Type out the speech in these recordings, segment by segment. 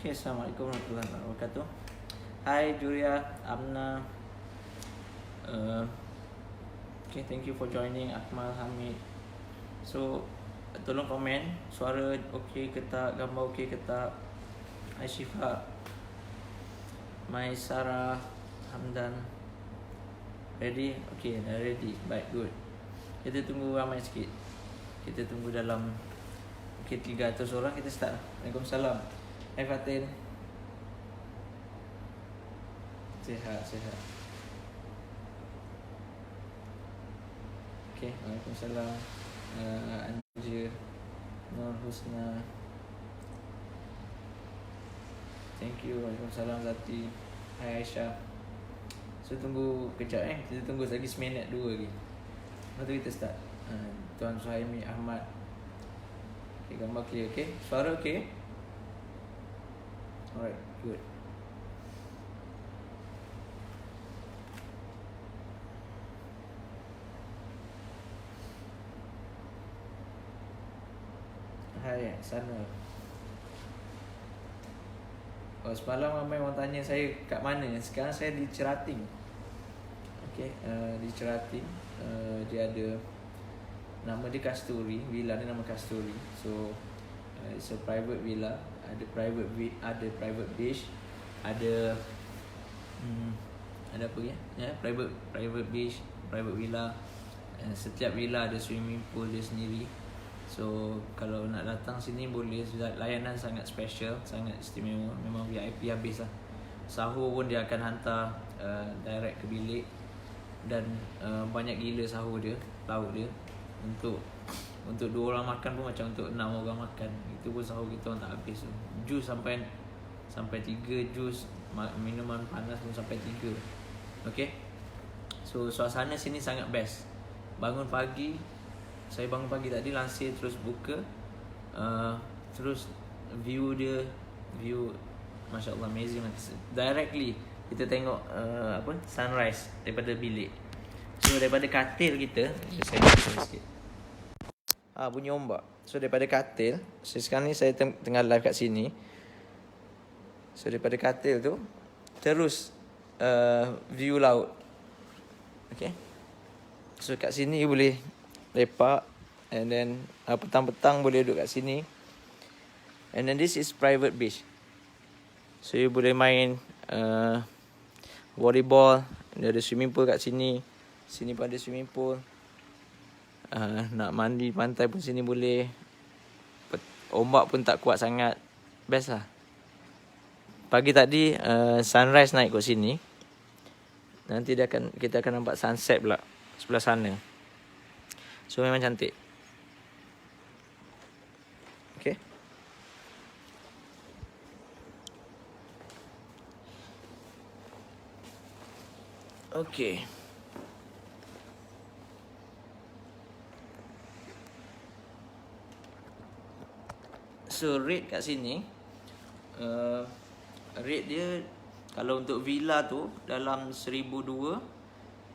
Okay, Assalamualaikum warahmatullahi wabarakatuh. Hi Julia, Amna. Okay, thank you for joining. Akmal, Hamid. So, tolong komen suara okey ke tak, gambar okey ke tak. Hai Syifa, Mai Sarah, Hamdan. Ready? Okay, dah ready. Baik, good. Kita tunggu ramai sikit. Kita tunggu dalam 300 orang kita start. Waalaikumsalam. Hai Fatin. Sihat. Okay, Waalaikumsalam. Anjir, Nur Husna. Thank you. Waalaikumsalam Zati. Hai Aisyah. So tunggu kejap kita tunggu lagi seminit 2 lagi. Lepas tu kita start. Tuan Suhaimi Ahmad. Okay, gambar clear, okay? Suara okay? Alright, good. Hai, sana. Semalam ramai orang tanya saya kat mana. Sekarang saya di Cerating. Okay, di Cerating. Dia ada, nama dia Kasturi. Villa ni nama Kasturi. So, it's a private villa. Ada private beach. Ada apa ya? Private beach, private villa. Setiap villa ada swimming pool dia sendiri. So kalau nak datang sini boleh. Layanan sangat special, sangat istimewa. Memang VIP habis lah. Sahur pun dia akan hantar direct ke bilik. Dan banyak gila sahur dia, lauk dia. Untuk 2 orang makan pun macam untuk 6 orang makan. Itu pun sahur kita orang tak habis. Jus sampai 3 jus. Minuman panas pun sampai 3. Okay. So suasana sini sangat best. Saya bangun pagi tadi, langsir terus buka. Terus view Masya Allah, amazing. Directly kita tengok sunrise daripada bilik. So daripada katil kita, saya turun sikit. Bunyi ombak. So daripada katil, sekarang ni saya tengah live kat sini. So daripada katil tu terus view laut. Okay. So kat sini you boleh lepak. And then petang-petang boleh duduk kat sini. And then this is private beach. So you boleh main volleyball. Dia ada swimming pool kat sini. Sini pun ada swimming pool. Nak mandi pantai pun sini boleh. Ombak pun tak kuat sangat. Best lah. Pagi tadi sunrise naik kat sini. Nanti kita akan nampak sunset pula sebelah sana. So memang cantik. Okay. Okay. So rate kat sini, rate dia kalau untuk villa tu dalam 1,200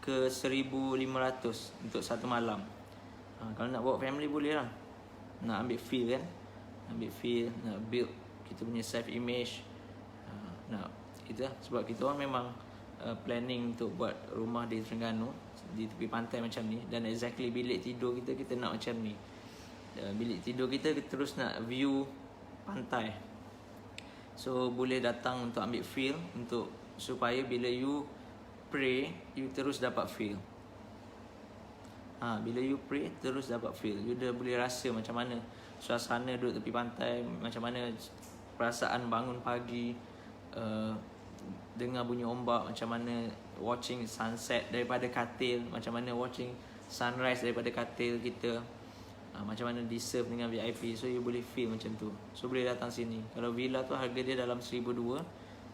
ke 1,500 untuk satu malam. Kalau nak bawa family boleh lah. Nak ambil feel kan, nak build kita punya self image. Nak kita, sebab kita orang memang planning untuk buat rumah di Terengganu, di tepi pantai macam ni. Dan exactly bilik tidur kita nak macam ni. Bilik tidur kita terus nak view pantai. So boleh datang untuk ambil feel, supaya bila you pray, you terus dapat feel. Bila you pray, terus dapat feel. You dah boleh rasa macam mana suasana duduk tepi pantai, macam mana perasaan bangun pagi, dengar bunyi ombak, macam mana watching sunset daripada katil, macam mana watching sunrise daripada katil kita, macam mana di-serve dengan VIP. So you boleh feel macam tu. So boleh datang sini. Kalau villa tu harga dia dalam 1,200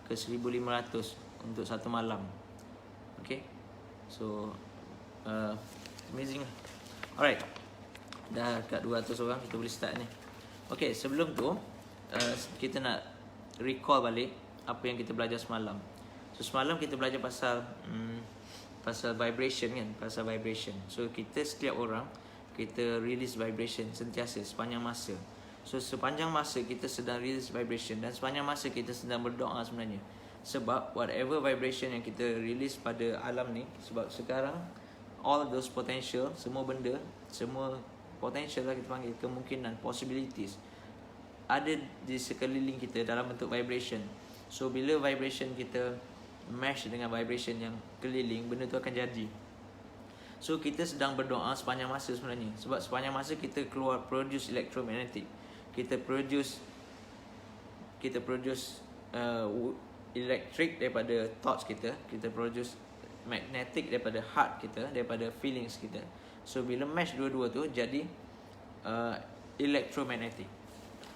ke 1,500 untuk satu malam. Okay. So amazing lah. Alright. Dah kat 200 orang, kita boleh start ni. Okay, sebelum tu kita nak recall balik apa yang kita belajar semalam. So semalam kita belajar pasal vibration kan, pasal vibration. So kita, setiap orang, kita release vibration sentiasa sepanjang masa. So sepanjang masa kita sedang release vibration, dan sepanjang masa kita sedang berdoa sebenarnya. Sebab whatever vibration yang kita release pada alam ni, sebab sekarang all those potential, semua benda, semua potential lah kita panggil, kemungkinan, possibilities, ada di sekeliling kita dalam bentuk vibration. So bila vibration kita match dengan vibration yang keliling, benda tu akan jadi. So kita sedang berdoa sepanjang masa sebenarnya. Sebab sepanjang masa kita keluar produce electromagnetic, kita produce electric daripada thoughts kita, kita produce magnetic daripada heart kita, daripada feelings kita. So bila match dua-dua tu jadi electromagnetic.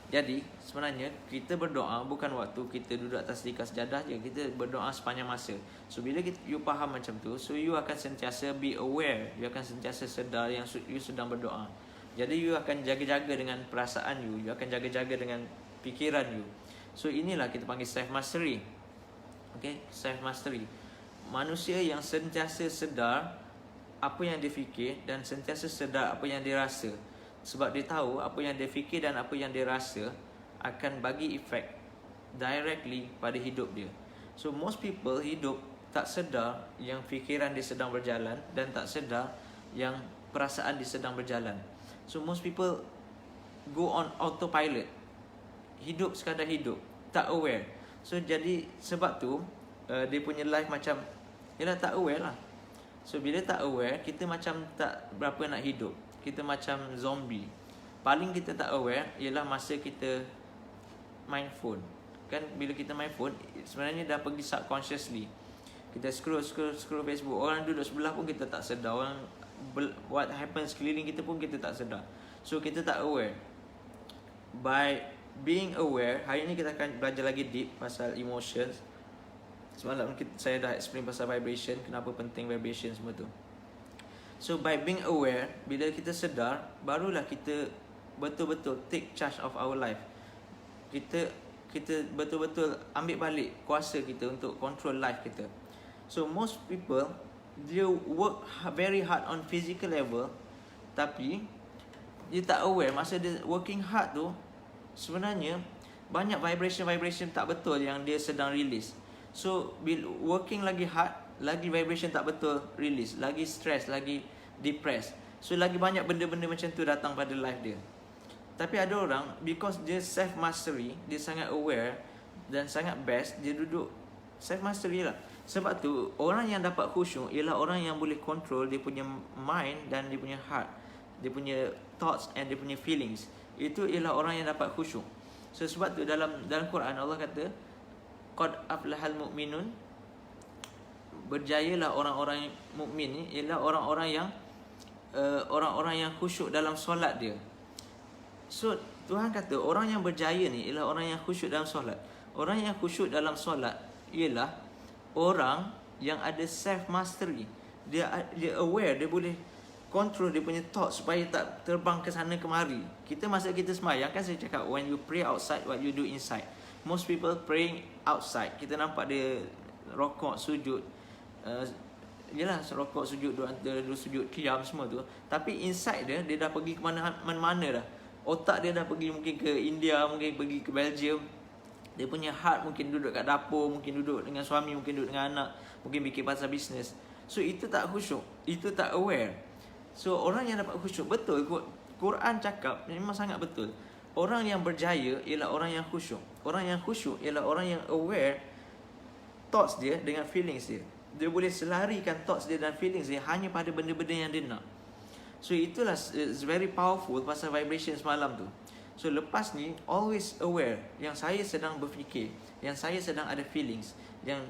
Jadi sebenarnya kita berdoa bukan waktu kita duduk atas tikar sejadah je, kita berdoa sepanjang masa. So bila you faham macam tu, so you akan sentiasa be aware, you akan sentiasa sedar yang you sedang berdoa. Jadi you akan jaga-jaga dengan perasaan you akan jaga-jaga dengan fikiran you. So inilah kita panggil self mastery. Okay, self mastery. Manusia yang sentiasa sedar apa yang dia fikir dan sentiasa sedar apa yang dia rasa. Sebab dia tahu apa yang dia fikir dan apa yang dia rasa akan bagi efek directly pada hidup dia. So most people hidup tak sedar yang fikiran dia sedang berjalan, dan tak sedar yang perasaan dia sedang berjalan. So most people go on autopilot, hidup sekadar hidup, tak aware. So jadi sebab tu dia punya life macam, yelah, tak aware lah. So bila tak aware, kita macam tak berapa nak hidup, kita macam zombie. Paling kita tak aware ialah masa kita main phone. Kan bila kita main phone, sebenarnya dah pergi subconsciously. Kita scroll Facebook, orang duduk sebelah pun kita tak sedar, orang what happens sekeliling kita pun kita tak sedar. So kita tak aware. By being aware, hari ni kita akan belajar lagi deep pasal emotions. Semalam saya dah explain pasal vibration, kenapa penting vibration semua tu. So by being aware, bila kita sedar, barulah kita betul-betul take charge of our life. Kita betul-betul ambil balik kuasa kita untuk control life kita. So most people, dia work very hard on physical level, tapi dia tak aware masa dia working hard tu, sebenarnya banyak vibration tak betul yang dia sedang release. So bila working lagi hard, lagi vibration tak betul release, lagi stress, lagi depressed. So lagi banyak benda-benda macam tu datang pada life dia. Tapi ada orang, because dia self mastery, dia sangat aware dan sangat best, dia duduk self mastery lah. Sebab tu orang yang dapat khusyuk ialah orang yang boleh control dia punya mind dan dia punya heart, dia punya thoughts and dia punya feelings. Itu ialah orang yang dapat khusyuk. So sebab tu dalam Quran Allah kata, qad aflahal mu'minun, berjayalah orang-orang mukmin ni ialah orang-orang yang khusyuk dalam solat dia. So Tuhan kata orang yang berjaya ni ialah orang yang khusyuk dalam solat. Orang yang khusyuk dalam solat ialah orang yang ada self mastery. Dia aware, dia boleh control dia punya thoughts supaya tak terbang ke sana kemari. Kita masa kita sembahyang, kan saya cakap, when you pray outside, what you do inside. Most people praying outside, kita nampak dia rokok, sujud, yelah, rokok, sujud, dua sujud, qiyam semua tu. Tapi inside dia dah pergi ke mana-mana dah. Otak dia dah pergi mungkin ke India, mungkin pergi ke Belgium. Dia punya heart mungkin duduk kat dapur, mungkin duduk dengan suami, mungkin duduk dengan anak, mungkin fikir pasal bisnes. So itu tak khusyuk, itu tak aware. So orang yang dapat khusyuk, betul Quran cakap memang sangat betul. Orang yang berjaya ialah orang yang khusyuk. Orang yang khusyuk ialah orang yang aware thoughts dia dengan feelings dia. Dia boleh selarikan thoughts dia dan feelings dia hanya pada benda-benda yang dia nak. So itulah very powerful pasal vibration semalam tu. So lepas ni, always aware yang saya sedang berfikir, yang saya sedang ada feelings, yang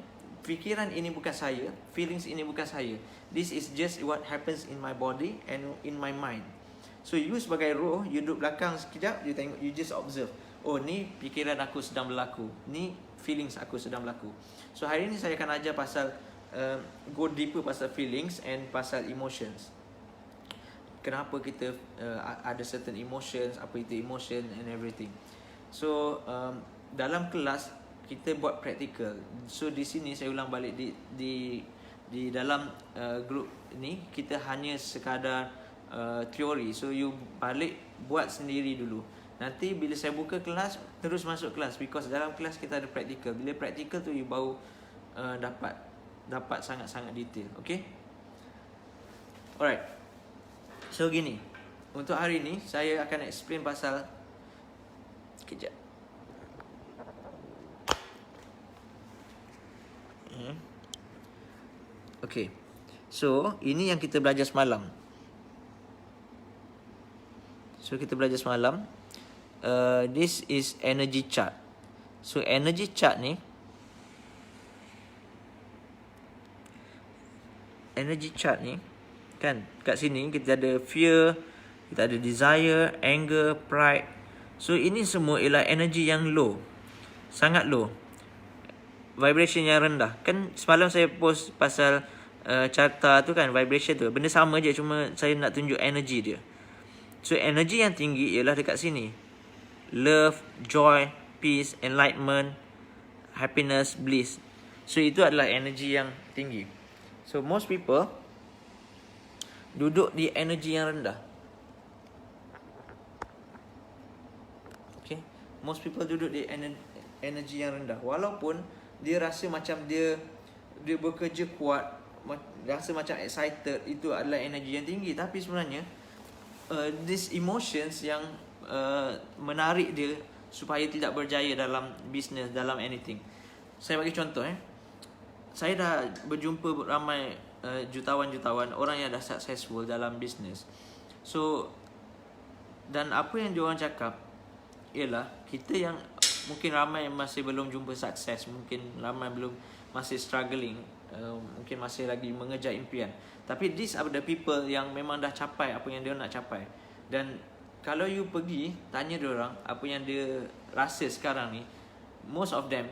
fikiran ini bukan saya, feelings ini bukan saya. This is just what happens in my body and in my mind. So you sebagai roh, you duduk belakang sekejap, you tengok, you just observe. Oh, ni fikiran aku sedang berlaku, ni feelings aku sedang berlaku. So hari ni saya akan ajar pasal go deeper pasal feelings and pasal emotions. Kenapa kita ada certain emotions, apa itu emotion and everything. So dalam kelas kita buat practical. So di sini saya ulang balik, di dalam group ni kita hanya sekadar teori. So you balik buat sendiri dulu. Nanti bila saya buka kelas, terus masuk kelas, because dalam kelas kita ada practical. Bila practical tu you baru dapat sangat-sangat detail. Okay. Alright. So gini, untuk hari ni saya akan explain pasal, kejap. Okay. So ini yang kita belajar semalam. This is energy chart. So energy chart ni, kan, kat sini kita ada fear, kita ada desire, anger, pride. So ini semua ialah energy yang low, sangat low, vibration yang rendah. Kan semalam saya post pasal carta tu kan, vibration tu benda sama je, cuma saya nak tunjuk energy dia. So energy yang tinggi ialah dekat sini, love, joy, peace, enlightenment, happiness, bliss. So itu adalah energy yang tinggi. So most people duduk di energy yang rendah. Okay, most people duduk di energy yang rendah. Walaupun dia rasa macam dia bekerja kuat, rasa macam excited, itu adalah energy yang tinggi. Tapi sebenarnya these emotions yang menarik dia supaya tidak berjaya dalam business, dalam anything. Saya bagi contoh saya dah berjumpa ramai jutawan-jutawan, orang yang dah successful dalam business. So, dan apa yang diorang cakap ialah, kita yang mungkin ramai masih belum jumpa sukses, mungkin ramai belum, masih struggling, mungkin masih lagi mengejar impian. Tapi these are the people yang memang dah capai apa yang dia nak capai. Dan kalau you pergi tanya diorang apa yang dia rasa sekarang ni, most of them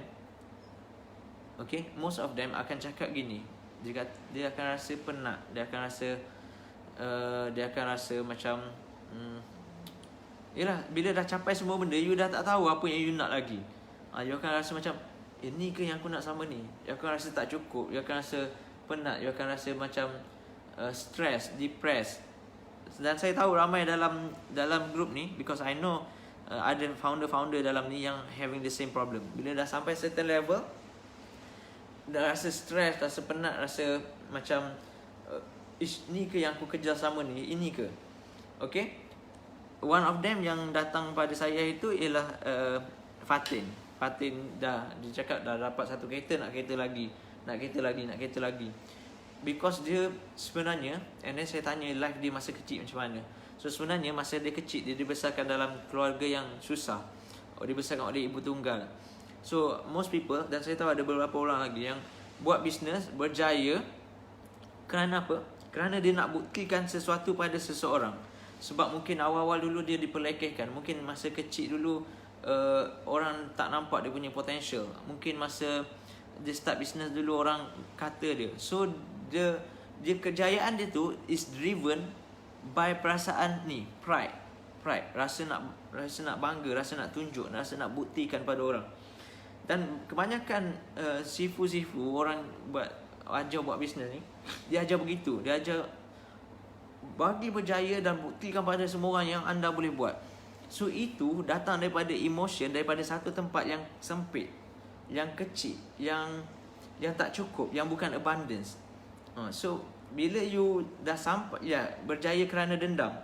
akan cakap gini. Dia akan rasa penat, dia akan rasa macam yalah, bila dah capai semua benda, you dah tak tahu apa yang you nak lagi. You akan rasa macam, ini ke yang aku nak sama ni? You akan rasa tak cukup, you akan rasa penat, you akan rasa macam stress, depressed. Dan saya tahu ramai dalam group ni, because I know ada founder dalam ni yang having the same problem. Bila dah sampai certain level, dah rasa stress, rasa penat, rasa macam ni ke yang aku kejar sama ni, ini ke? Okay. One of them yang datang pada saya itu ialah Fatin dah, dia cakap dah dapat satu kereta, nak kereta lagi. Because dia sebenarnya, and then saya tanya life dia masa kecil macam mana. So sebenarnya masa dia kecil, dia dibesarkan dalam keluarga yang susah, dibesarkan oleh ibu tunggal. So most people, dan saya tahu ada beberapa orang lagi yang buat bisnes, berjaya. Kerana apa? Kerana dia nak buktikan sesuatu pada seseorang. Sebab mungkin awal-awal dulu dia diperlekehkan. Mungkin masa kecil dulu orang tak nampak dia punya potential. Mungkin masa dia start business dulu orang kata dia. So dia kejayaan dia tu is driven by perasaan ni, pride. Rasa nak bangga, rasa nak tunjuk, rasa nak buktikan pada orang. Dan kebanyakan sifu-sifu, orang ajar buat bisnes ni, dia ajar begitu. Dia ajar bagi berjaya dan buktikan pada semua orang yang anda boleh buat. So itu datang daripada emotion, daripada satu tempat yang sempit, yang kecil, yang tak cukup, yang bukan abundance. So bila you dah sampai berjaya kerana dendam,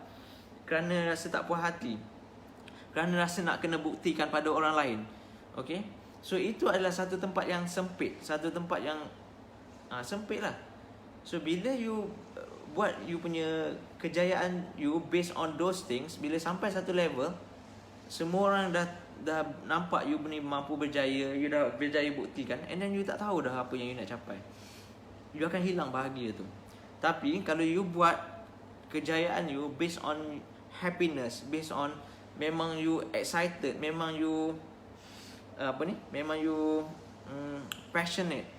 kerana rasa tak puas hati, kerana rasa nak kena buktikan pada orang lain. Okay. So itu adalah satu tempat yang sempit, satu tempat yang sempit lah. So bila you buat you punya kejayaan you based on those things, bila sampai satu level, semua orang dah nampak you ni mampu berjaya, you dah berjaya buktikan, and then you tak tahu dah apa yang you nak capai. You akan hilang bahagia tu. Tapi kalau you buat kejayaan you based on happiness, based on memang you excited, memang you memang you passionate.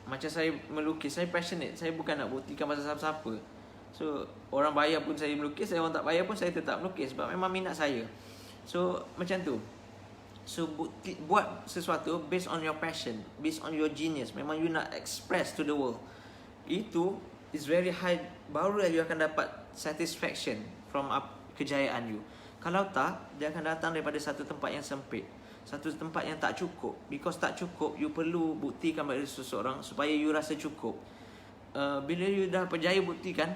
Macam saya melukis, saya passionate. Saya bukan nak buktikan pasal siapa-siapa. So orang bayar pun saya melukis, orang tak bayar pun saya tetap melukis, sebab memang minat saya. So macam tu. So buat sesuatu based on your passion, based on your genius. Memang you nak express to the world. Itu is very high. Barulah you akan dapat satisfaction from kejayaan you. Kalau tak, dia akan datang daripada satu tempat yang sempit, satu tempat yang tak cukup. Because tak cukup, you perlu buktikan pada seseorang supaya you rasa cukup. Bila you dah berjaya buktikan,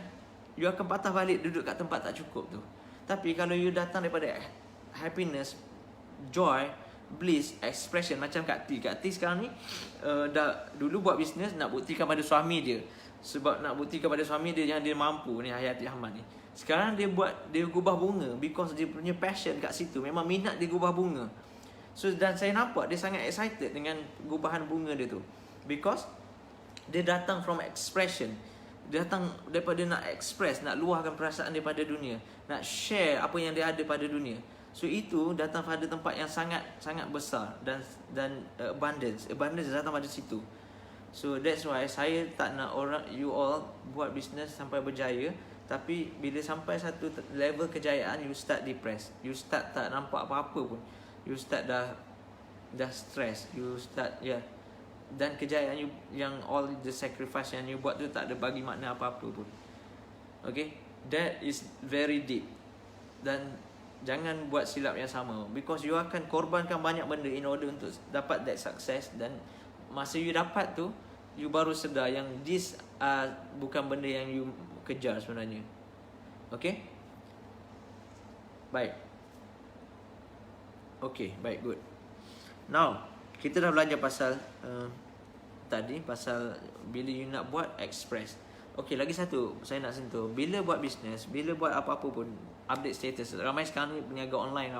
you akan patah balik duduk kat tempat tak cukup tu. Tapi kalau you datang daripada happiness, joy, bliss, expression, macam Kak T sekarang ni dah dulu buat bisnes nak buktikan pada suami dia, sebab nak buktikan pada suami dia yang dia mampu ni, Hayati Ahmad ni. Sekarang dia gubah bunga because dia punya passion kat situ, memang minat dia gubah bunga. So dan saya nampak dia sangat excited dengan gubahan bunga dia tu, because dia datang from expression. Dia datang daripada nak express, nak luahkan perasaan dia pada dunia, nak share apa yang dia ada pada dunia. So itu datang pada tempat yang sangat besar dan abundance datang pada situ. So that's why saya tak nak you all buat business sampai berjaya, tapi bila sampai satu level kejayaan, you start depressed, you start tak nampak apa-apa pun, you start dah stress, you start dan kejayaan you, yang all the sacrifice yang you buat tu tak ada bagi makna apa-apa pun. Okay, that is very deep. Dan jangan buat silap yang sama, because you akan korbankan banyak benda in order untuk dapat that success. Dan masa you dapat tu, you baru sedar yang this bukan benda yang you kejar sebenarnya. Okay, baik. Okay, baik, good. Now kita dah belajar pasal tadi, pasal bila you nak buat express. Okay, lagi satu saya nak sentuh. Bila buat business, bila buat apa-apa pun, update status. Ramai sekarang ni berniaga online,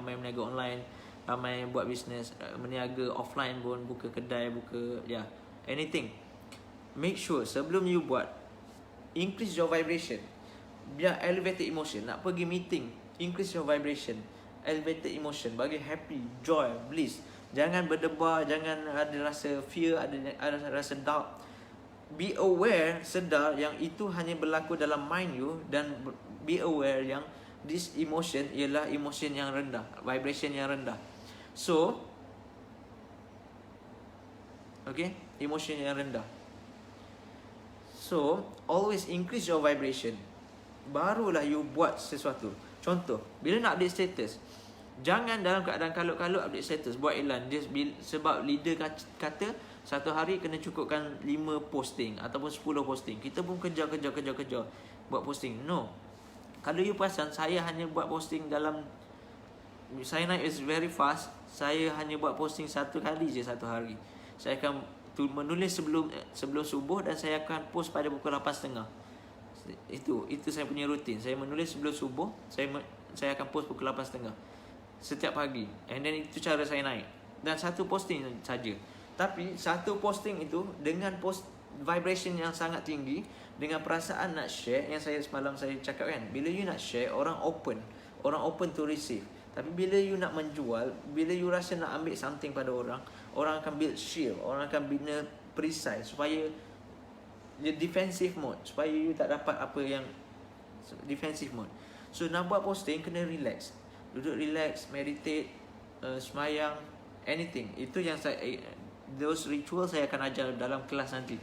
ramai buat business, berniaga offline pun, buka kedai, buka anything. Make sure sebelum you buat, increase your vibration. Biar elevated emotion. Nak pergi meeting, increase your vibration, elevated emotion, bagi happy, joy, bliss. Jangan berdebar, jangan ada rasa fear, ada rasa doubt. Be aware, sedar yang itu hanya berlaku dalam mind you, dan be aware yang this emotion ialah emotion yang rendah, vibration yang rendah. So, okay, emotion yang rendah. So, always increase your vibration, barulah you buat sesuatu. Contoh, bila nak update status, jangan dalam keadaan kalut-kalut update status, buat iklan. Sebab leader kata satu hari kena cukupkan 5 posting ataupun 10 posting. Kita pun kejar buat posting. No. Kalau you perasan, saya hanya buat posting dalam, saya naik is very fast. Saya hanya buat posting satu kali je satu hari. Saya akan menulis sebelum subuh, dan saya akan post pada pukul 8.30. Itu saya punya rutin. Saya menulis sebelum subuh, saya akan post pukul 8.30 setiap pagi. And then itu cara saya naik. Dan satu posting saja. Tapi satu posting itu dengan vibration yang sangat tinggi, dengan perasaan nak share, yang semalam saya cakap kan, bila you nak share, orang open to receive. Tapi bila you nak menjual, bila you rasa nak ambil something pada orang akan build shield, orang akan bina perisai supaya defensive mode, supaya you tak dapat apa yang defensive mode. So nak buat posting, kena relax, duduk relax, meditate, semayang, anything. Itu yang those rituals saya akan ajar dalam kelas nanti.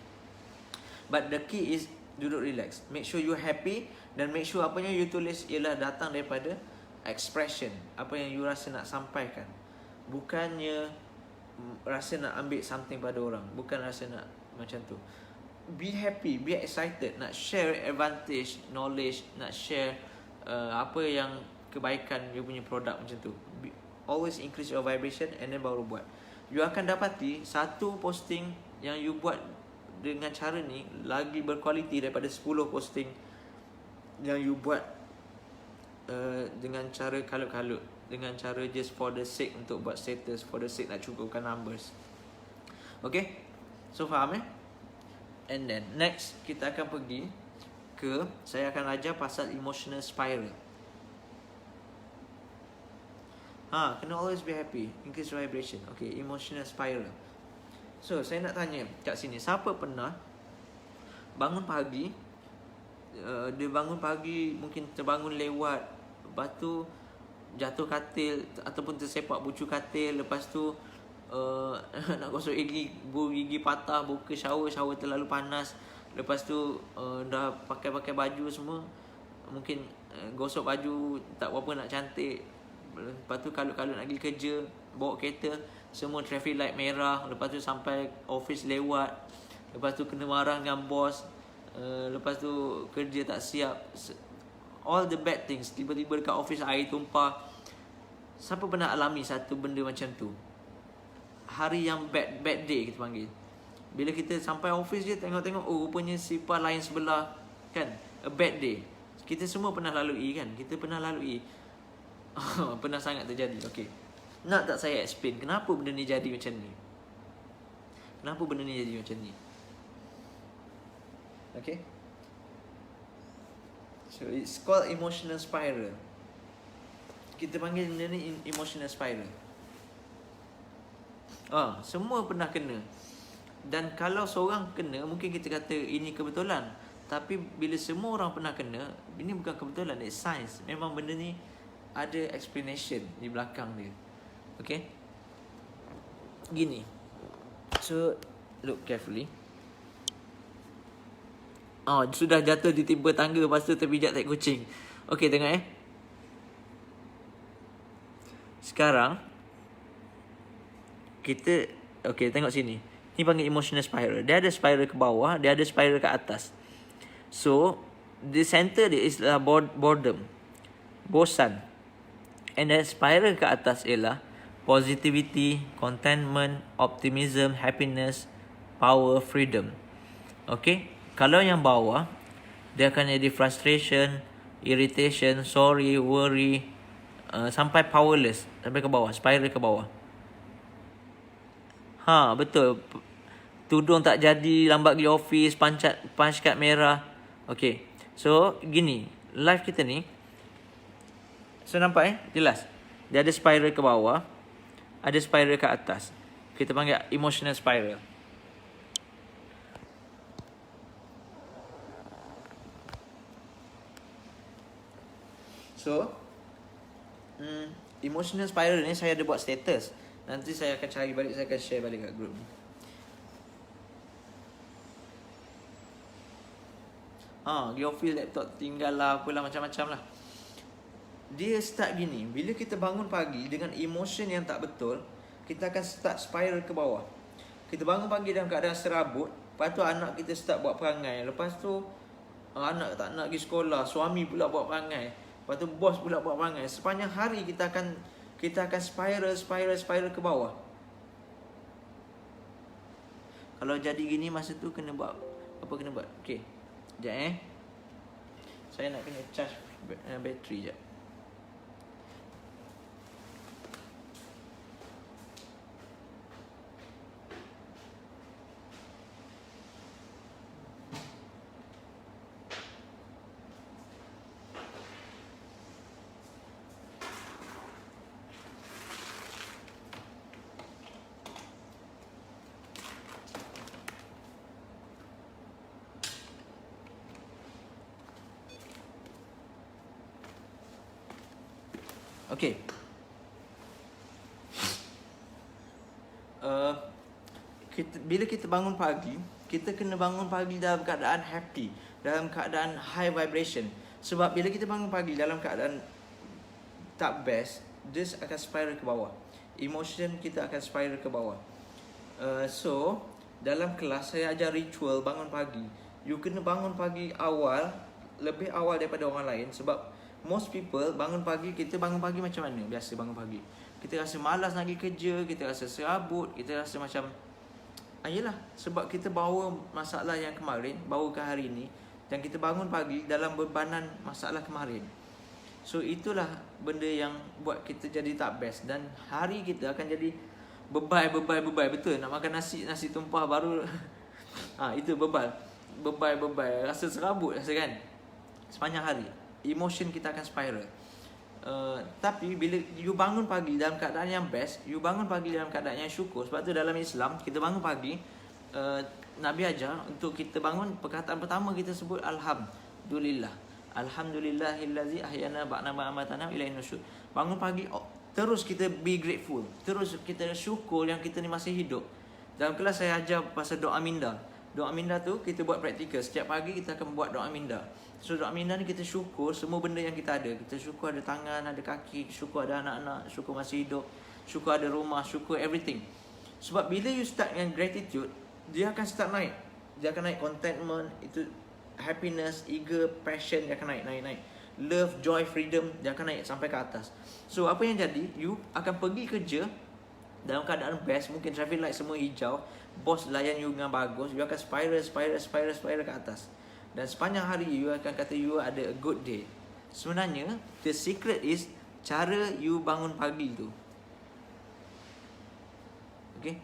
But the key is duduk relax, make sure you happy, dan make sure apa yang you tulis ialah datang daripada expression, apa yang you rasa nak sampaikan. Bukannya rasa nak ambil something pada orang, bukan rasa nak macam tu. Be happy, be excited, nak share advantage, knowledge, nak share apa yang kebaikan you punya produk, macam tu. Always increase your vibration, and then baru buat. You akan dapati satu posting yang you buat dengan cara ni lagi berkualiti daripada 10 posting yang you buat dengan cara kalut-kalut, dengan cara just for the sake untuk buat status, for the sake nak cukupkan numbers. Okay, so faham And then next kita akan pergi ke, saya akan ajar pasal emotional spiral. Kena always be happy, increase vibration. Okay, emotional spiral. So saya nak tanya kat sini, siapa pernah bangun pagi, dia bangun pagi, mungkin terbangun lewat, lepas tu jatuh katil ataupun tersepak bucu katil, lepas tu nak gosok gigi, gigi patah, buka shower terlalu panas, lepas tu dah pakai baju semua, mungkin gosok baju tak berapa nak cantik, Lepas tu kalut-kalut nak pergi kerja, bawa kereta, semua traffic light merah. Lepas tu sampai office lewat. Lepas tu kena marah dengan bos. Lepas tu kerja tak siap. All the bad things. Tiba-tiba dekat office air tumpah. Siapa pernah alami satu benda macam tu? Hari yang bad day kita panggil. Bila kita sampai office je, tengok-tengok, oh rupanya sipar lain sebelah. Kan? A bad day. Kita semua pernah lalui kan? Kita pernah lalui. Pernah sangat terjadi. Okay. Nak tak saya explain kenapa benda ni jadi macam ni? Kenapa benda ni jadi macam ni? Okay. So it's called emotional spiral. Kita panggil benda ni emotional spiral. Semua pernah kena. Dan kalau seorang kena, mungkin kita kata ini kebetulan. Tapi bila semua orang pernah kena, ini bukan kebetulan, it's science. Memang benda ni ada explanation di belakang dia. Okay. Gini. So look carefully. Sudah jatuh di timba tangga, lepas tu terpijak tai kucing. Okay, tengok Sekarang kita tengok sini. Ni panggil emotional spiral. Dia ada spiral ke bawah, dia ada spiral ke atas. So the center dia is boredom, bosan. And then spiral ke atas ialah positivity, contentment, optimism, happiness, power, freedom. Okay. Kalau yang bawah, dia akan jadi frustration, irritation, sorry, worry, sampai powerless. Sampai ke bawah, spiral ke bawah. Betul. Tudung tak jadi, lambat pergi office, punch card merah. Okay. So, gini. Life kita ni. So, nampak jelas. Dia ada spiral ke bawah. Ada spiral ke atas. Kita panggil emotional spiral. So, emotional spiral ni saya ada buat status. Nanti saya akan cari balik, saya akan share balik kat group ni. Pergi office laptop tinggal lah, apalah macam-macam lah. Dia start gini. Bila kita bangun pagi dengan emotion yang tak betul, kita akan start spiral ke bawah. Kita bangun pagi dalam keadaan serabut. Lepas tu anak kita start buat perangai. Lepas tu anak tak nak pergi sekolah, suami pula buat perangai. Lepas tu bos pula buat perangai. Sepanjang hari kita akan spiral ke bawah. Kalau jadi gini masa tu kena buat apa kena buat? Okey. Sekejap saya nak kena charge bateri sekejap. Okey. Bila kita bangun pagi, kita kena bangun pagi dalam keadaan happy, dalam keadaan high vibration. Sebab bila kita bangun pagi dalam keadaan tak best, dia akan spiral ke bawah. Emotion kita akan spiral ke bawah. So, dalam kelas saya ajar ritual bangun pagi. You kena bangun pagi awal, lebih awal daripada orang lain. Sebab most people bangun pagi, kita bangun pagi macam mana? Biasa bangun pagi, kita rasa malas nak pergi kerja, kita rasa serabut, kita rasa macam yelah, sebab kita bawa masalah yang kemarin, bawa ke hari ni. Dan kita bangun pagi dalam bebanan masalah kemarin. So itulah benda yang buat kita jadi tak best. Dan hari kita akan jadi bebal. Betul, nak makan nasi tumpah baru itu bebal. Rasa serabut, rasa kan, sepanjang hari. Emotion kita akan spiral. Tapi bila you bangun pagi dalam keadaan yang best, you bangun pagi dalam keadaan yang syukur. Sebab tu dalam Islam, kita bangun pagi, Nabi ajar untuk kita bangun, perkataan pertama kita sebut Alhamdulillah. Alhamdulillahillazi ahyana ba'da ma amatana ilaihin nusyur. Bangun pagi, terus kita be grateful. Terus kita syukur yang kita ni masih hidup. Dalam kelas saya ajar pasal doa minda. Doa minda tu kita buat praktikal. Setiap pagi kita akan buat doa minda. So doa minda ni kita syukur semua benda yang kita ada. Kita syukur ada tangan, ada kaki, syukur ada anak-anak, syukur masih hidup, syukur ada rumah, syukur everything. Sebab bila you start dengan gratitude, dia akan start naik. Dia akan naik contentment, itu happiness, eager, passion, dia akan naik. Love, joy, freedom, dia akan naik sampai ke atas. So apa yang jadi, you akan pergi kerja dalam keadaan best. Mungkin traffic light semua hijau, bos layan you dengan bagus, you akan spiral ke atas. Dan sepanjang hari you akan kata you ada a good day. Sebenarnya the secret is cara you bangun pagi tu. Okay,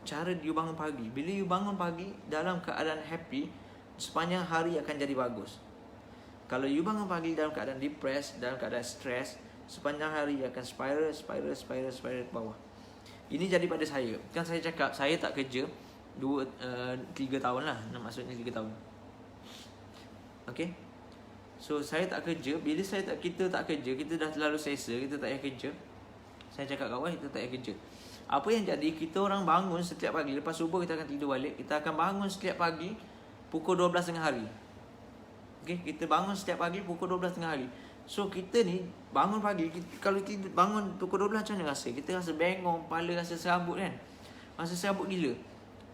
cara you bangun pagi. Bila you bangun pagi dalam keadaan happy, sepanjang hari akan jadi bagus. Kalau you bangun pagi dalam keadaan depressed, dalam keadaan stress, sepanjang hari akan spiral ke bawah. Ini jadi pada saya. Kan saya cakap saya tak kerja 3 tahun lah. Maksudnya 3 tahun. Okay. So saya tak kerja. Bila kita tak kerja, kita dah terlalu selesa, kita tak payah kerja. Saya cakap kawan, kita tak payah kerja. Apa yang jadi, kita orang bangun setiap pagi. Lepas subuh kita akan tidur balik. Kita akan bangun setiap pagi pukul 12 tengah hari. Okay, kita bangun setiap pagi pukul 12 tengah hari. So kita ni bangun pagi, kalau tidur bangun pukul 12 macam mana rasa? Kita rasa bengong, kepala rasa serabut kan. Rasa serabut gila.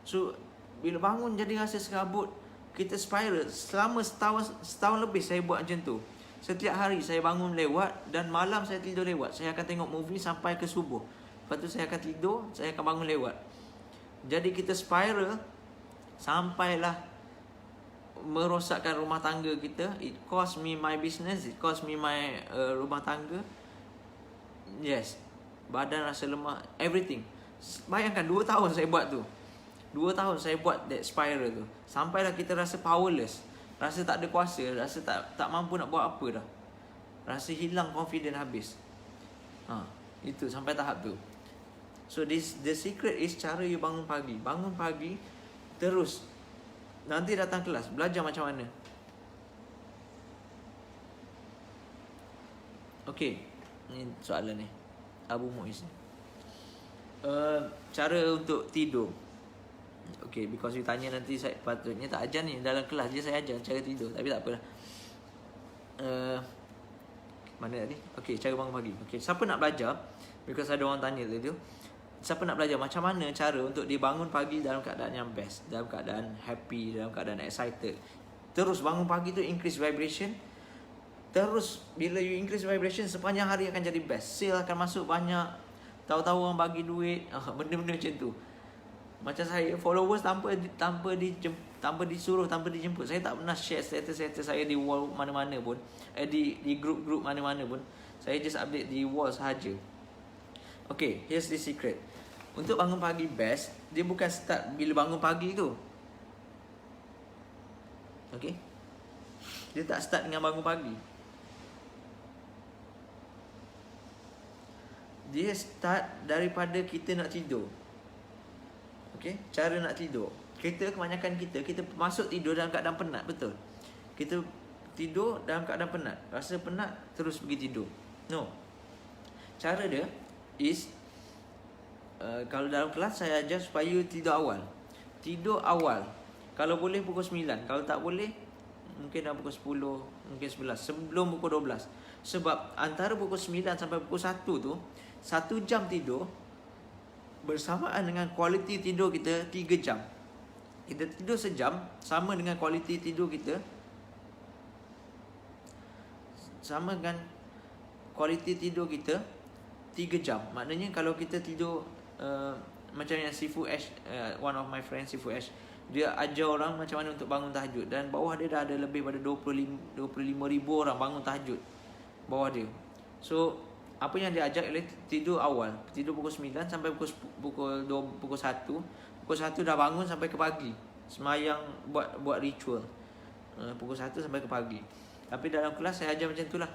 So bila bangun jadi rasa serabut, kita spiral. Selama setahun lebih saya buat macam tu. Setiap hari saya bangun lewat dan malam saya tidur lewat. Saya akan tengok movie sampai ke subuh. Lepas tu saya akan tidur, saya akan bangun lewat. Jadi kita spiral sampailah merosakkan rumah tangga kita. It cost me my business, it cost me my rumah tangga. Yes, badan rasa lemah, everything. Bayangkan 2 tahun saya buat tu. 2 tahun saya buat that spiral tu. Sampailah kita rasa powerless, rasa tak ada kuasa, rasa tak mampu nak buat apa dah. Rasa hilang confident habis. Itu sampai tahap tu. So the secret is cara you bangun pagi. Bangun pagi terus. Nanti datang kelas, belajar macam mana. Okey, ni soalan ni Abu Muiz ni. Cara untuk tidur. Okey, because you tanya nanti, saya patutnya tak ajar ni. Dalam kelas je saya ajar cara tidur. Tapi tak apalah. Mana tadi? Okey, cara bangun pagi. Okey, siapa nak belajar? Because ada orang tanya tadi tu. Siapa nak belajar macam mana cara untuk dia bangun pagi dalam keadaan yang best, dalam keadaan happy, dalam keadaan excited. Terus bangun pagi tu increase vibration. Terus bila you increase vibration, sepanjang hari akan jadi best. Sale akan masuk banyak. Tahu-tahu orang bagi duit. Benda-benda macam tu. Macam saya, followers tanpa disuruh, tanpa dijemput. Saya tak pernah share status saya di wall mana-mana pun. Di group-group mana-mana pun. Saya just update di wall sahaja. Okay, here's the secret. Untuk bangun pagi best, dia bukan start bila bangun pagi tu. Okay, dia tak start dengan bangun pagi. Dia start daripada kita nak tidur. Okay, cara nak tidur. Kebanyakan kita masuk tidur dalam keadaan penat, betul? Kita tidur dalam keadaan penat. Rasa penat, terus pergi tidur. No. Cara dia is kalau dalam kelas saya ajar supaya you tidur awal. Tidur awal. Kalau boleh pukul 9. Kalau tak boleh, mungkin dah pukul 10, mungkin 11. Sebelum pukul 12. Sebab antara pukul 9 sampai pukul 1 tu, 1 jam tidur bersamaan dengan kualiti tidur kita 3 jam. Kita tidur sejam sama dengan kualiti tidur kita, sama dengan kualiti tidur kita 3 jam. Maknanya kalau kita tidur macam yang Sifu Ash, one of my friends Sifu Ash, dia ajar orang macam mana untuk bangun tahajud. Dan bawah dia dah ada lebih pada 25,000 orang bangun tahajud bawah dia. So apa yang dia ajar ialah tidur awal. Tidur pukul 9 sampai pukul 1. Pukul 1 dah bangun sampai ke pagi. Semayang, buat ritual. Pukul 1 sampai ke pagi. Tapi dalam kelas saya ajar macam itulah.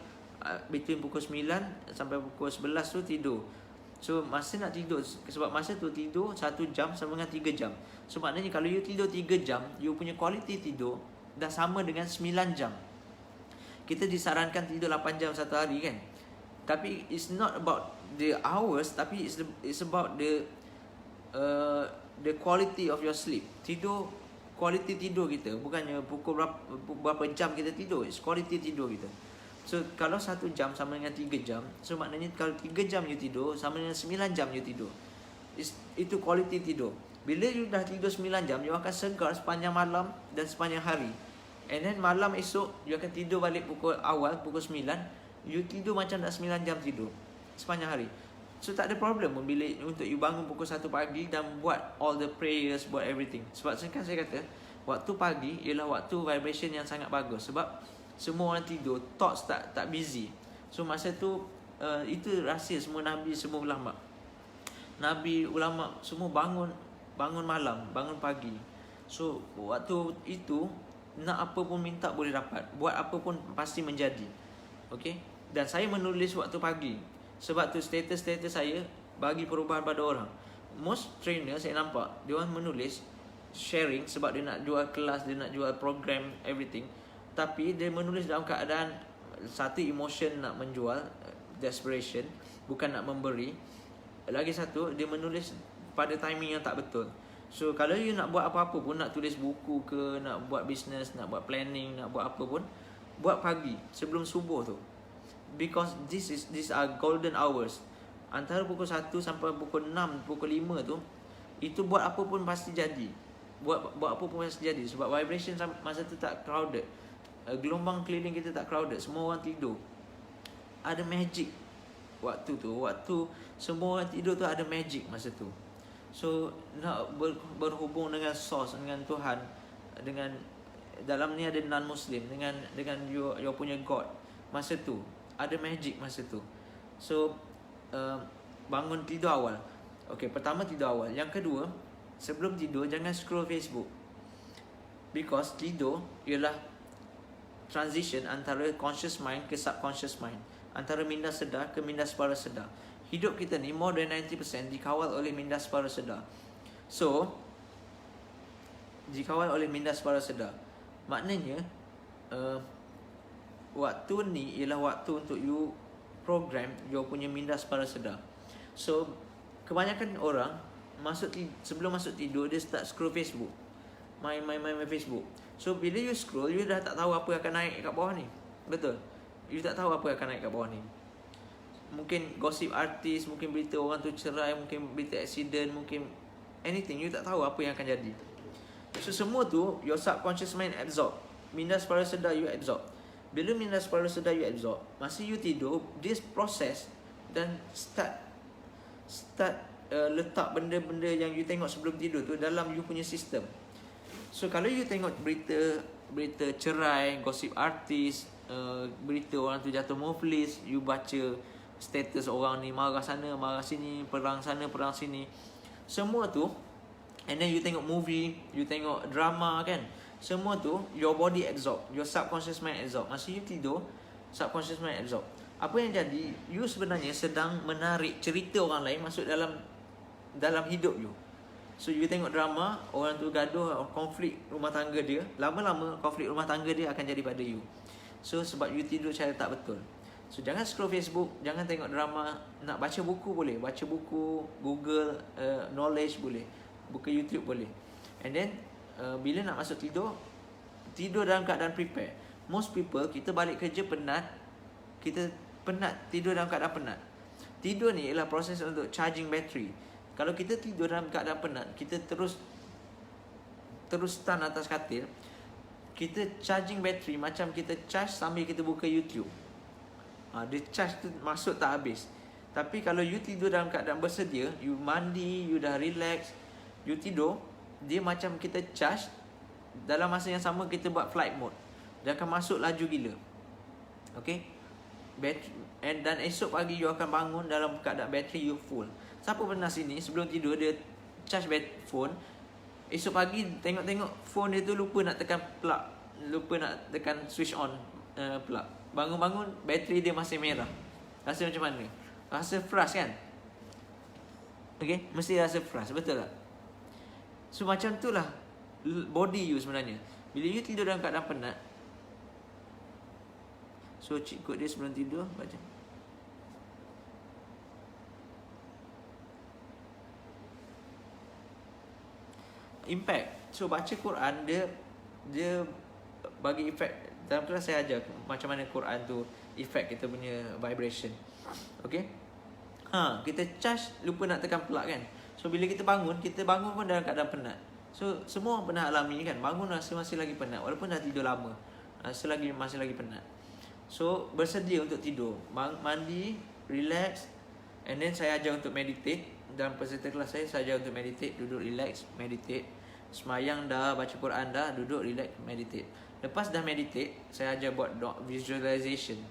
Between pukul 9 sampai pukul 11 tu tidur. So masa nak tidur, sebab masa tu tidur 1 jam sama dengan 3 jam. So maknanya kalau you tidur 3 jam, you punya quality tidur dah sama dengan 9 jam. Kita disarankan tidur 8 jam satu hari kan. Tapi it's not about the hours, tapi it's about the quality of your sleep. Tidur quality tidur kita. Bukannya pukul berapa jam kita tidur. It's quality tidur kita. So kalau 1 jam sama dengan 3 jam, so maknanya kalau 3 jam you tidur sama dengan 9 jam you tidur. Itu quality tidur. Bila you dah tidur 9 jam, you akan segar sepanjang malam dan sepanjang hari. And then malam esok you akan tidur balik pukul 9. You tidur macam dah 9 jam tidur sepanjang hari. So tak ada problem bila untuk you bangun pukul 1 pagi dan buat all the prayers, buat everything. Sebab kan saya kata waktu pagi ialah waktu vibration yang sangat bagus. Sebab semua orang tidur, thoughts tak busy. So masa tu itu rahsia semua Nabi, semua ulama. Nabi, ulama semua bangun malam, bangun pagi. So waktu itu nak apa pun minta boleh dapat, buat apa pun pasti menjadi. Okay. Dan saya menulis waktu pagi. Sebab tu status saya bagi perubahan pada orang. Most trainer saya nampak dia orang menulis sharing sebab dia nak jual kelas, dia nak jual program, everything. Tapi dia menulis dalam keadaan satu emotion nak menjual, desperation, bukan nak memberi. Lagi satu, dia menulis pada timing yang tak betul. So kalau you nak buat apa-apa pun, nak tulis buku ke, nak buat business, nak buat planning, nak buat apa pun, buat pagi sebelum subuh tu. Because these are golden hours. Antara pukul 1 sampai pukul 6, pukul 5 tu, itu buat apa pun pasti jadi. Buat apa pun pasti jadi. Sebab vibration masa tu tak crowded. Gelombang keliling kita tak crowded. Semua orang tidur. Ada magic waktu tu. Waktu semua orang tidur tu ada magic masa tu. So nak berhubung dengan source, dengan Tuhan, dengan dalam ni ada non-Muslim, dengan your punya God. Masa tu ada magic masa tu. So bangun tidur awal. Okay, pertama tidur awal. Yang kedua, sebelum tidur jangan scroll Facebook. Because tidur ialah transition antara conscious mind ke subconscious mind, antara minda sedar ke minda separa sedar. Hidup kita ni more than 90% dikawal oleh minda separa sedar. So dikawal oleh minda separa sedar. Maknanya waktu ni ialah waktu untuk you program you punya minda separa sedar. So kebanyakan orang sebelum masuk tidur dia start scroll Facebook, main Facebook. So bila you scroll, you dah tak tahu apa akan naik kat bawah ni. Betul? You tak tahu apa akan naik kat bawah ni. Mungkin gosip artis, mungkin berita orang tu cerai, mungkin berita accident, mungkin anything. You tak tahu apa yang akan jadi. So semua tu your subconscious mind absorb. Minda separa sedar you absorb. Bila minda separa sedar you absorb, masa you tidur, dia proses dan start letak benda-benda yang you tengok sebelum tidur tu dalam you punya sistem. So kalau you tengok berita cerai, gosip artis, berita orang tu jatuh muflis, you baca status orang ni marah sana, marah sini, perang sana, perang sini, semua tu, and then you tengok movie, you tengok drama kan, semua tu your body absorb, your subconscious mind absorb. Masa you tidur, subconscious mind absorb. Apa yang jadi, you sebenarnya sedang menarik cerita orang lain masuk dalam hidup you. So you tengok drama, orang tu gaduh, konflik rumah tangga dia, lama-lama konflik rumah tangga dia akan jadi pada you. So sebab you tidur cara tak betul. So jangan scroll Facebook, jangan tengok drama. Nak baca buku boleh, baca buku, Google knowledge boleh, buka YouTube boleh. And then bila nak masuk tidur dalam keadaan prepare. Most people, kita balik kerja penat, tidur dalam keadaan penat. Tidur ni ialah proses untuk charging battery. Kalau kita tidur dalam keadaan penat, kita terus stand atas katil, kita charging battery macam kita charge sambil kita buka YouTube. Dia charge tu masuk tak habis. Tapi kalau you tidur dalam keadaan bersedia, you mandi, you dah relax, you tidur, dia macam kita charge. Dalam masa yang sama kita buat flight mode, dia akan masuk laju gila. Okay, dan esok pagi you akan bangun dalam keadaan bateri you full. Siapa pernah sini sebelum tidur dia charge phone, esok pagi tengok phone dia tu lupa nak tekan plug, lupa nak tekan switch on plug. Bangun-bangun bateri dia masih merah. Rasa macam mana? Rasa frust kan? Okay, mesti rasa frust, betul tak? So macam tu lah body you sebenarnya. Bila you tidur dalam keadaan penat, so cikgu dia sebelum tidur baca impact. So baca Quran dia bagi efek. Dalam kelas saya ajar macam mana Quran tu efek kita punya vibration. Okay. Kita charge lupa nak tekan plug kan. So bila kita bangun pun dalam keadaan penat. So semua orang pernah alami kan, bangun masih lagi penat walaupun dah tidur lama. Masih lagi penat. So bersedia untuk tidur, mandi, relax, and then saya ajar untuk meditate. Dalam peserta kelas saya ajar untuk meditate, duduk relax, meditate. Semayang dah, baca Quran dah, duduk relax, meditate. Lepas dah meditate, saya ajar buat visualization.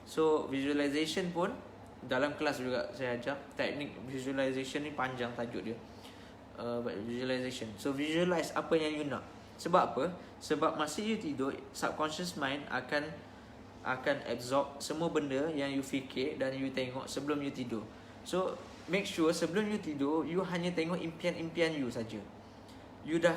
So visualization pun dalam kelas juga saya ajar. Teknik visualization ni panjang tajuk dia. Visualization. So visualize apa yang you nak. Sebab apa? Sebab masa you tidur, subconscious mind akan absorb semua benda yang you fikir dan you tengok sebelum you tidur. So make sure sebelum you tidur, you hanya tengok impian-impian you saja. You dah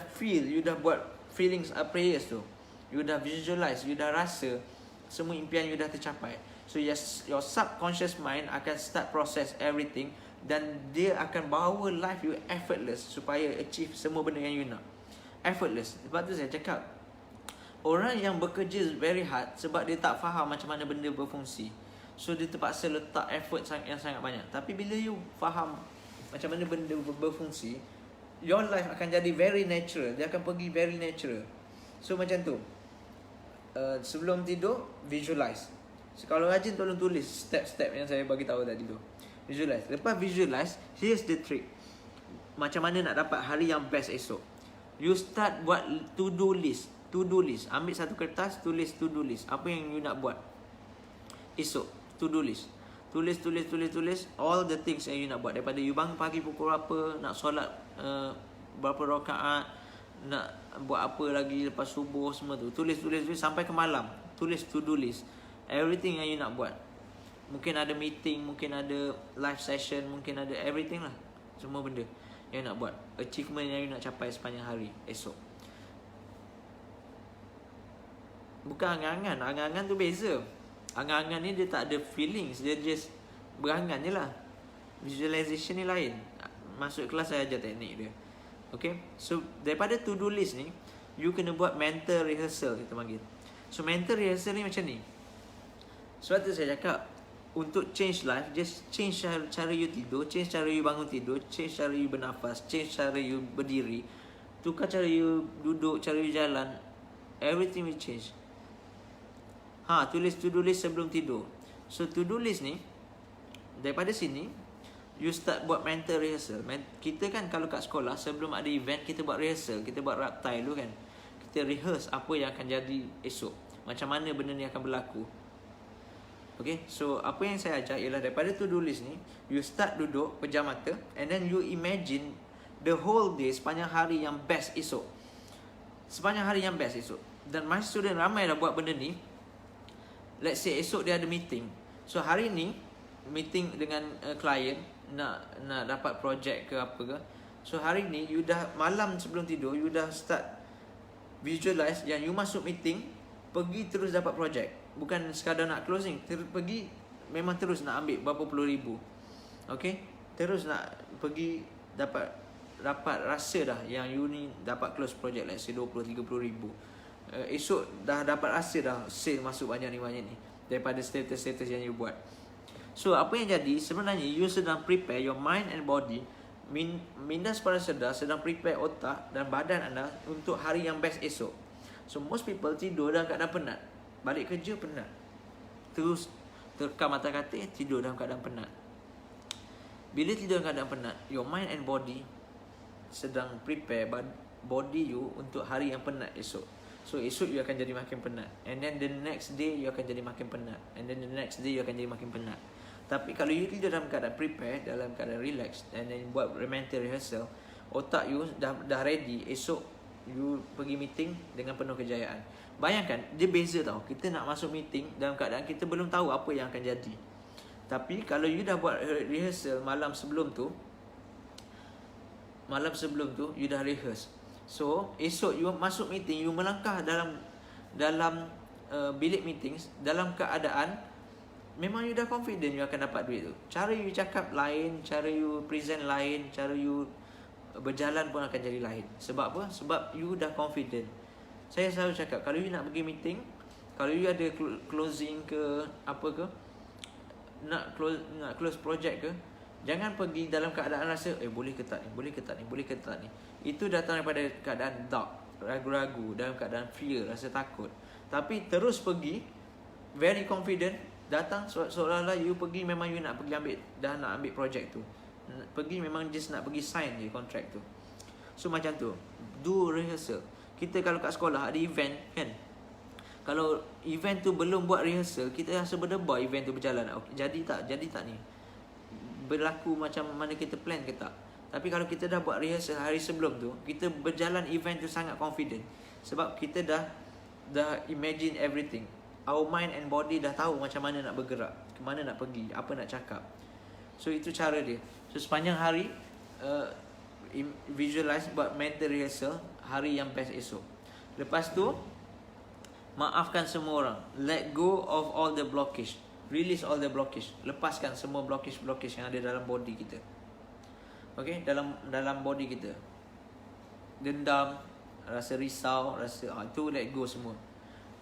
buat feelings prayers tu. You dah visualize, you dah rasa semua impian you dah tercapai. So yes, your subconscious mind akan start process everything, dan dia akan bawa life you effortless supaya achieve semua benda yang you nak. Effortless. Sebab tu saya cakap, orang yang bekerja very hard sebab dia tak faham macam mana benda berfungsi. So dia terpaksa letak effort yang sangat banyak. Tapi bila you faham macam mana benda berfungsi, your life akan jadi very natural. Dia akan pergi very natural. So macam tu, sebelum tidur, visualize. So, kalau rajin tolong tulis step-step yang saya bagi tahu tadi tu. Visualize. Lepas visualize, here's the trick. Macam mana nak dapat hari yang best esok. You start buat to-do list. Ambil satu kertas, tulis to-do list. Apa yang you nak buat esok. To-do list. Tulis all the things yang you nak buat. Daripada you bangun pagi pukul berapa, nak solat berapa rakaat, nak buat apa lagi lepas subuh, semua tu. Tulis sampai ke malam. Tulis to-do list. Everything yang you nak buat. Mungkin ada meeting, mungkin ada live session, mungkin ada everything lah. Semua benda yang nak buat. Achievement yang you nak capai sepanjang hari esok. Bukan angan-angan. Angan-angan tu beza. Angan-angan ni dia tak ada feelings. Dia just berangan je lah. Visualization ni lain. Masuk kelas saya ajar teknik dia. Okay. So daripada to-do list ni, you kena buat mental rehearsal, kita panggil. So mental rehearsal ni macam ni. Sebab tu saya cakap, untuk change life, just change cara you tidur, change cara you bangun tidur, change cara you bernafas, change cara you berdiri, tukar cara you duduk, cara you jalan. Everything will change. Tulis to-do list sebelum tidur. So to-do list ni, daripada sini you start buat mental rehearsal. Kita kan kalau kat sekolah, sebelum ada event, kita buat rehearsal. Kita buat raptai dulu kan. Kita rehearse apa yang akan jadi esok, macam mana benda ni akan berlaku. Okay, so apa yang saya ajar ialah daripada to-do list ni, you start duduk, pejam mata, and then you imagine the whole day, sepanjang hari yang best esok. Sepanjang hari yang best esok. Dan my student ramai dah buat benda ni. Let's say esok dia ada meeting. So hari ni meeting dengan klien, nak dapat projek ke apa ke. So hari ni you dah malam sebelum tidur, you dah start visualize yang you masuk meeting, pergi terus dapat projek. Bukan sekadar nak closing, pergi memang terus nak ambil berapa puluh ribu. Okay, terus nak pergi dapat rasa dah yang you ni dapat close project, let's say 20-30 ribu. Esok dah dapat rasa dah sale masuk banyak ni daripada status-status yang you buat. So apa yang jadi sebenarnya, you sedang prepare your mind and body. Minda secara sedar sedang prepare otak dan badan anda untuk hari yang best esok. So most people tidur dalam keadaan penat, balik kerja penat, terus terkam mata katil, tidur dalam keadaan penat. Bila tidur dalam keadaan penat, your mind and body sedang prepare body you untuk hari yang penat esok. So esok you akan jadi makin penat, and then the next day you akan jadi makin penat, and then the next day you akan jadi makin penat. Tapi kalau you tidur dalam keadaan prepare, dalam keadaan relax, and then buat mental rehearsal, otak you dah ready. Esok you pergi meeting dengan penuh kejayaan. Bayangkan, dia beza tau. Kita nak masuk meeting dalam keadaan kita belum tahu apa yang akan jadi. Tapi kalau you dah buat rehearsal malam sebelum tu, you dah rehearse. So esok you masuk meeting, you melangkah dalam bilik meetings dalam keadaan memang you dah confident you akan dapat duit tu. Cara you cakap lain, cara you present lain, cara you berjalan pun akan jadi lain. Sebab apa? Sebab you dah confident. Saya selalu cakap, kalau you nak pergi meeting, kalau you ada closing ke apa ke, nak close project ke, jangan pergi dalam keadaan rasa boleh ke tak ni, boleh ke tak ni, boleh ke tak ni. Itu datang daripada keadaan doubt, ragu-ragu, dalam keadaan fear, rasa takut. Tapi terus pergi very confident, datang seolah-olah you pergi memang you nak pergi nak ambil project tu. Pergi memang just nak pergi sign je contract tu. So macam tu, do rehearsal. Kita kalau kat sekolah ada event kan, kalau event tu belum buat rehearsal, kita rasa berdebar event tu berjalan. Jadi tak ni, berlaku macam mana kita plan ke tak. Tapi kalau kita dah buat rehearsal hari sebelum tu, kita berjalan event tu sangat confident. Sebab kita dah imagine everything. Our mind and body dah tahu macam mana nak bergerak, ke mana nak pergi, apa nak cakap. So itu cara dia. So sepanjang hari visualize, buat mental rehearsal hari yang best esok. Lepas tu maafkan semua orang. Let go of all the blockage. Release all the blockage. Lepaskan semua blockage yang ada dalam body kita. Okay, dalam body kita. Dendam, rasa risau, rasa itu let go semua.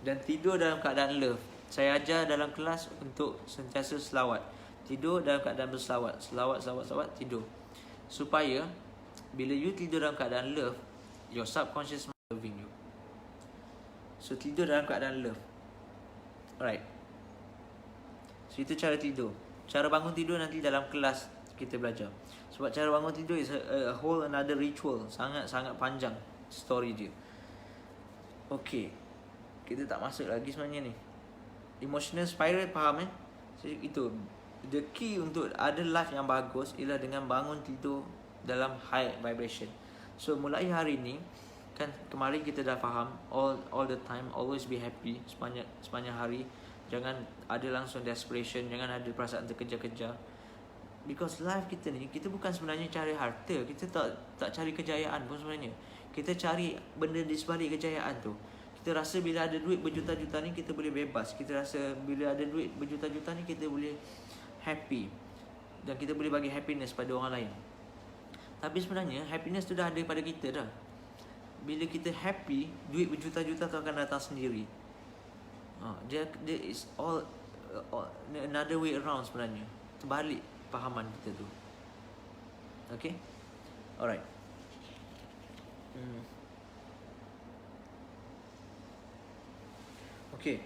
Dan tidur dalam keadaan love. Saya ajar dalam kelas untuk sentiasa selawat. Tidur dalam keadaan berselawat. Selawat, tidur. Supaya bila you tidur dalam keadaan love, your subconscious mind loving you. So tidur dalam keadaan love. Alright. So itu cara tidur. Cara bangun tidur nanti dalam kelas kita belajar. Sebab cara bangun tidur is a whole another ritual. Sangat-sangat panjang story dia. Okay, kita tak masuk lagi sebenarnya ni. Emotional spiral, faham So itu, the key untuk ada life yang bagus ialah dengan bangun tidur dalam high vibration. So mulai hari ni, kan kemarin kita dah faham all the time always be happy sepanjang hari. Jangan ada langsung desperation, jangan ada perasaan terkejar-kejar. Because life kita ni, kita bukan sebenarnya cari harta, kita tak cari kejayaan pun sebenarnya. Kita cari benda di sebalik kejayaan tu. Kita rasa bila ada duit berjuta-juta ni kita boleh bebas. Kita rasa bila ada duit berjuta-juta ni kita boleh happy, dan kita boleh bagi happiness pada orang lain. Tapi sebenarnya happiness tu dah ada pada kita dah. Bila kita happy, duit berjuta-juta tu akan datang sendiri. Dia is all another way around sebenarnya. Terbalik fahaman kita tu. Okay, alright. Okay,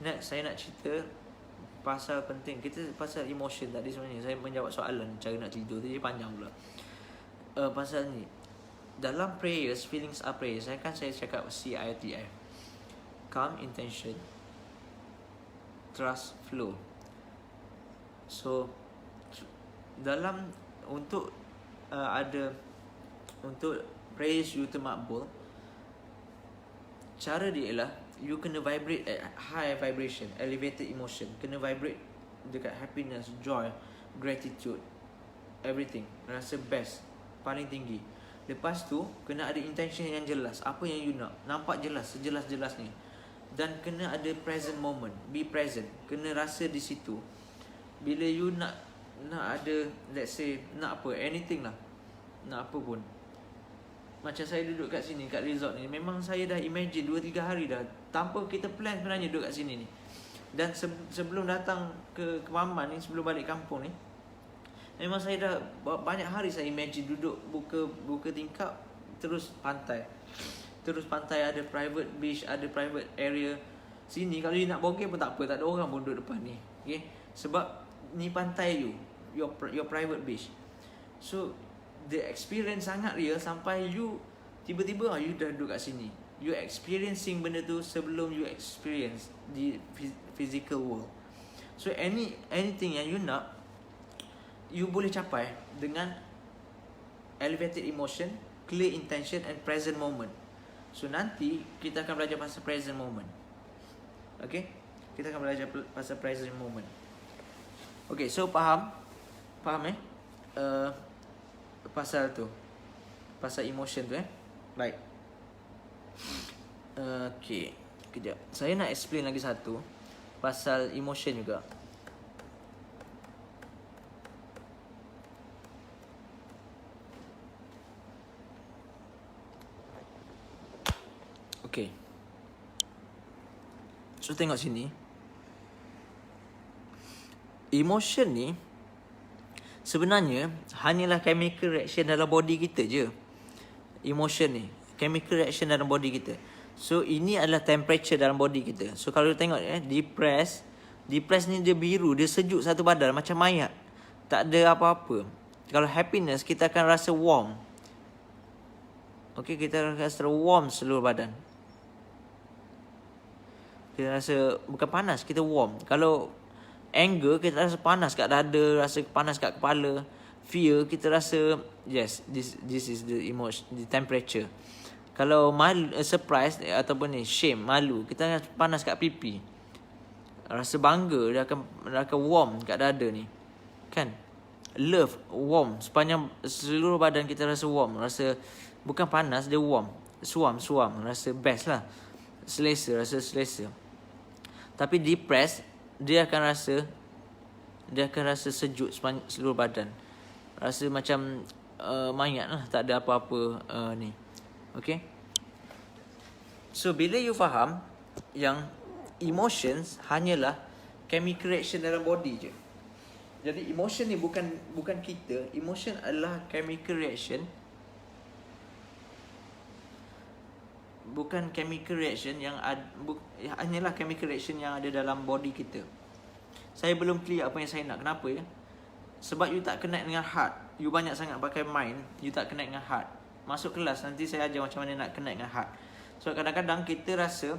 next saya nak cerita pasal penting. Kita pasal emotion tadi sebenarnya. Saya menjawab soalan cara nak tidur tu, jadi panjang pula. Pasal ni, dalam prayers, feelings are prayers, saya cakap CITF. Calm, intention, trust, flow. So dalam untuk untuk prayers you termakbul, cara dia ialah you kena vibrate at high vibration, elevated emotion. Kena vibrate dekat happiness, joy, gratitude, everything. Rasa best, paling tinggi. Lepas tu kena ada intention yang jelas. Apa yang you nak, nampak jelas, sejelas-jelasnya. Dan kena ada present moment. Be present. Kena rasa di situ. Bila you nak ada, let's say nak apa, anything lah, nak apa pun. Macam saya duduk kat sini, kat resort ni, memang saya dah imagine 2-3 hari dah, tanpa kita plan sebenarnya duduk kat sini ni. Dan sebelum datang ke Maman ni, sebelum balik kampung ni, memang saya dah banyak hari saya imagine duduk buka tingkap, terus pantai. Terus pantai, ada private beach, ada private area. Sini kalau you nak bogey pun tak apa, tak ada orang pun duduk depan ni. Okay? Sebab ni pantai your private beach. So the experience sangat real sampai you tiba-tiba you dah duduk kat sini. You experiencing benda tu sebelum you experience di physical world. So anything yang you nak, you boleh capai dengan elevated emotion, clear intention and present moment. So nanti kita akan belajar pasal present moment. Okay, kita akan belajar pasal present moment. Okay, so faham pasal tu, pasal emotion tu Baik. Okay, kejap. Saya nak explain lagi satu pasal emotion juga. Okay. So tengok sini. Emotion ni sebenarnya hanyalah chemical reaction dalam body kita je. Emotion ni chemical reaction dalam body kita. So ini adalah temperature dalam body kita. So kalau tengok depressed ni dia biru, dia sejuk satu badan macam mayat. Tak ada apa-apa. Kalau happiness kita akan rasa warm. Okay, kita rasa warm seluruh badan. Kita rasa bukan panas, kita warm. Kalau anger, kita rasa panas kat dada, rasa panas kat kepala. Fear, kita rasa yes, this is the emotion, the temperature. Kalau malu, surprise ataupun ni shame, malu, kita rasa panas kat pipi. Rasa bangga, dia akan warm kat dada ni. Kan? Love, warm, seluruh badan kita rasa warm, rasa bukan panas, dia warm. Suam, rasa best lah. Rasa selesa. Tapi depressed, dia akan rasa sejuk seluruh badan. Rasa macam mayat lah, tak ada apa-apa ni. Okay. So bila you faham yang emotions hanyalah chemical reaction dalam body je. Jadi emotion ni bukan kita. Emotion adalah chemical reaction. Bukan chemical reaction yang hanyalah chemical reaction yang ada dalam body kita. Saya belum clear apa yang saya nak. Kenapa ya? Sebab you tak connect dengan heart. You banyak sangat pakai mind, you tak connect dengan heart. Masuk kelas nanti saya ajar macam mana nak connect dengan heart. So kadang-kadang kita rasa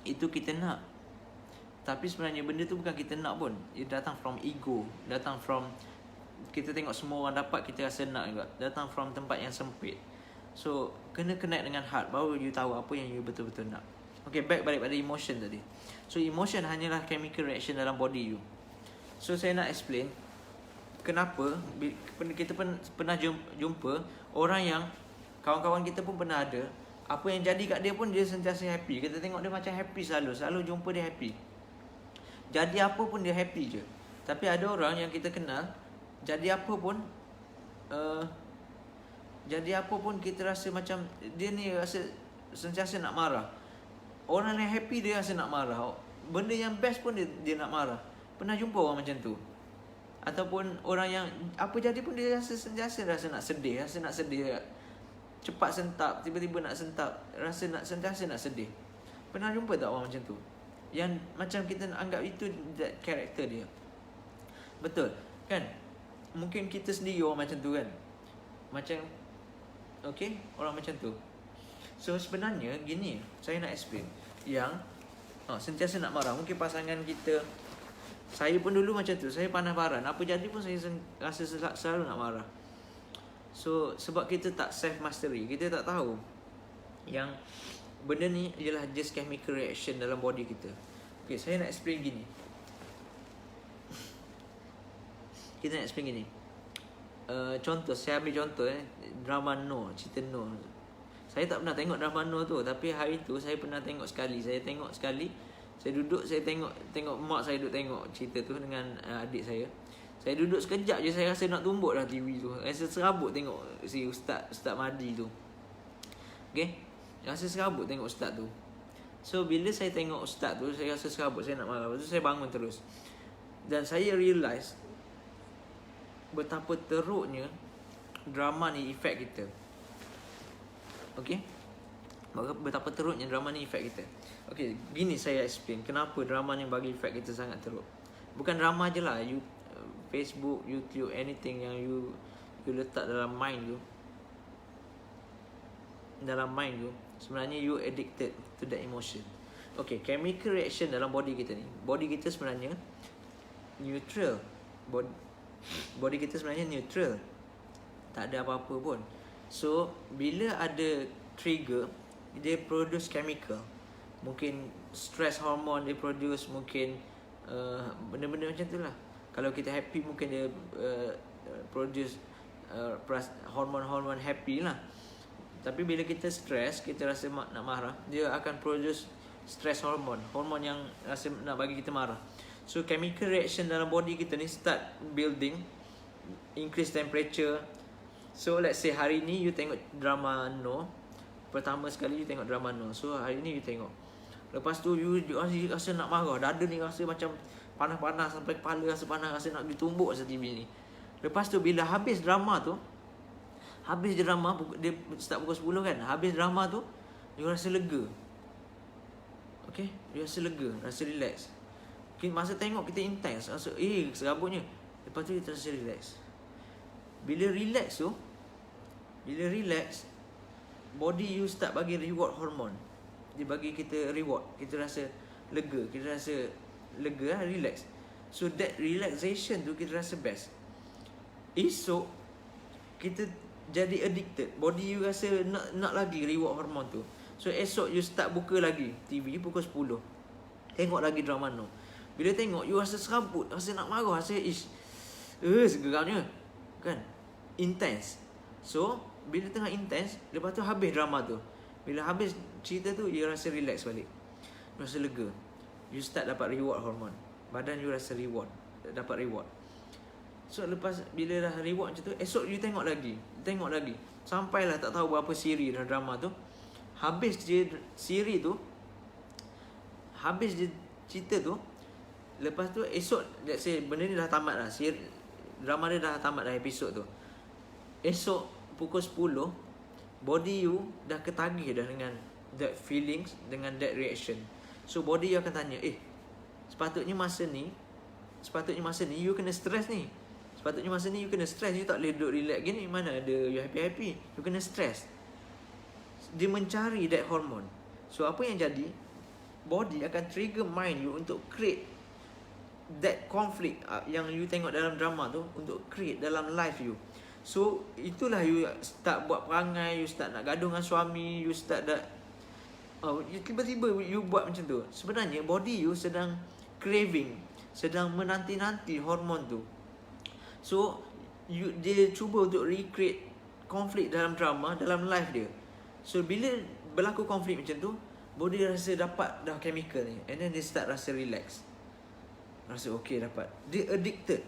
itu kita nak, tapi sebenarnya benda tu bukan kita nak pun. Ia datang from ego. Datang from kita tengok semua orang dapat, kita rasa nak juga. Datang from tempat yang sempit. So kena connect dengan heart, baru you tahu apa yang you betul-betul nak. Okay, balik pada emotion tadi. So emotion hanyalah chemical reaction dalam body you. So saya nak explain kenapa kita pernah jumpa orang yang kawan-kawan kita pun pernah ada. Apa yang jadi kat dia pun dia sentiasa happy. Kita tengok dia macam happy selalu jumpa dia happy. Jadi apa pun dia happy je. Tapi ada orang yang kita kenal, jadi apa pun kita rasa macam dia ni rasa sentiasa nak marah. Orang yang happy dia rasa nak marah. Benda yang best pun dia nak marah. Pernah jumpa orang macam tu? Ataupun orang yang apa jadi pun dia rasa sentiasa rasa nak sedih. Cepat sentap, tiba-tiba nak sentap, sentiasa nak sedih. Pernah jumpa tak orang macam tu? Yang macam kita anggap itu that character dia. Betul kan? Mungkin kita sendiri orang macam tu kan. Macam okay, orang macam tu. So sebenarnya gini, saya nak explain. Yang sentiasa nak marah. Mungkin pasangan kita, saya pun dulu macam tu. Saya panas-paran, apa jadi pun saya rasa selalu nak marah. So sebab kita tak self mastery, kita tak tahu yang benda ni ialah just chemical reaction dalam body kita. Okay, saya nak explain gini. Kita nak explain gini. Contoh, saya ambil contoh drama No, cerita No. Saya tak pernah tengok drama No tu, tapi hari tu saya pernah tengok sekali. Saya duduk, saya tengok mak saya duduk tengok cerita tu dengan adik saya. Saya duduk sekejap je, saya rasa nak tumbuk dah TV tu. Rasa serabut tengok si Ustaz Mahdi tu. Okay, rasa serabut tengok Ustaz tu. So bila saya tengok Ustaz tu, saya rasa serabut, saya nak marah. Lepas tu saya bangun terus. Dan saya realise betapa teruknya drama ni efek kita. Okay, betapa teruknya drama ni efek kita. Okay, gini saya explain kenapa drama ni bagi efek kita sangat teruk. Bukan drama je lah, Facebook, YouTube, anything yang you letak dalam mind you, sebenarnya you addicted to that emotion. Okay, chemical reaction dalam body kita ni. Body kita sebenarnya neutral. Body kita sebenarnya neutral. Tak ada apa-apa pun. So bila ada trigger, dia produce chemical. Mungkin stress hormone dia produce, mungkin benda-benda macam tu lah. Kalau kita happy, mungkin dia produce hormon-hormon happy lah. Tapi bila kita stress, kita rasa nak marah, dia akan produce stress hormone yang rasa nak bagi kita marah. So chemical reaction dalam body kita ni start building, increase temperature. So let's say hari ni you tengok drama No, pertama sekali you tengok drama no. So hari ni you tengok. Lepas tu you rasa nak marah, dada ni rasa macam panas-panas sampai kepala rasa panas, rasa nak ditumbuk asal TV ni. Lepas tu bila habis drama tu, habis drama dia start pukul 10 kan. Habis drama tu you rasa lega. Okay, you rasa lega, rasa relax. Masa tengok kita intense, rasa serabutnya. Lepas tu kita rasa relax. Bila relax, body you start bagi reward hormone. Dia bagi kita reward. Kita rasa lega, kita rasa lega, relax. So that relaxation tu kita rasa best. Esok kita jadi addicted. Body you rasa nak lagi reward hormone tu. So esok you start buka lagi TV pukul 10. Tengok lagi drama no. Bila tengok you rasa serabut, rasa nak marah, rasa segeramnya kan, intense. So bila tengah intense, lepas tu habis drama tu, bila habis cerita tu, you rasa relax balik, you rasa lega. You start dapat reward hormone. Badan you rasa reward, dapat reward. So lepas bila dah reward macam tu, esok you tengok lagi, sampailah tak tahu berapa siri dalam drama tu. Habis je siri tu, habis je cerita tu. Lepas tu esok, let's say benda ni dah tamat lah, drama dia dah tamat dah episod tu. Esok pukul 10, body you dah ketagih dah dengan that feelings, dengan that reaction. So body you akan tanya, sepatutnya masa ni you kena stress ni. Sepatutnya masa ni you kena stress. You tak boleh duduk relax gini, mana ada you happy-happy. You kena stress. Dia mencari that hormone. So apa yang jadi, body akan trigger mind you untuk create that conflict yang you tengok dalam drama tu, untuk create dalam life you. So itulah you start buat perangai, you start nak gaduh dengan suami, you start tiba-tiba you buat macam tu. Sebenarnya body you sedang craving, sedang menanti-nanti hormon tu. So dia cuba untuk recreate konflik dalam drama, dalam life dia. So bila berlaku konflik macam tu, body rasa dapat dah chemical ni, and then dia start rasa relax, rasa okay dapat. Dia addicted.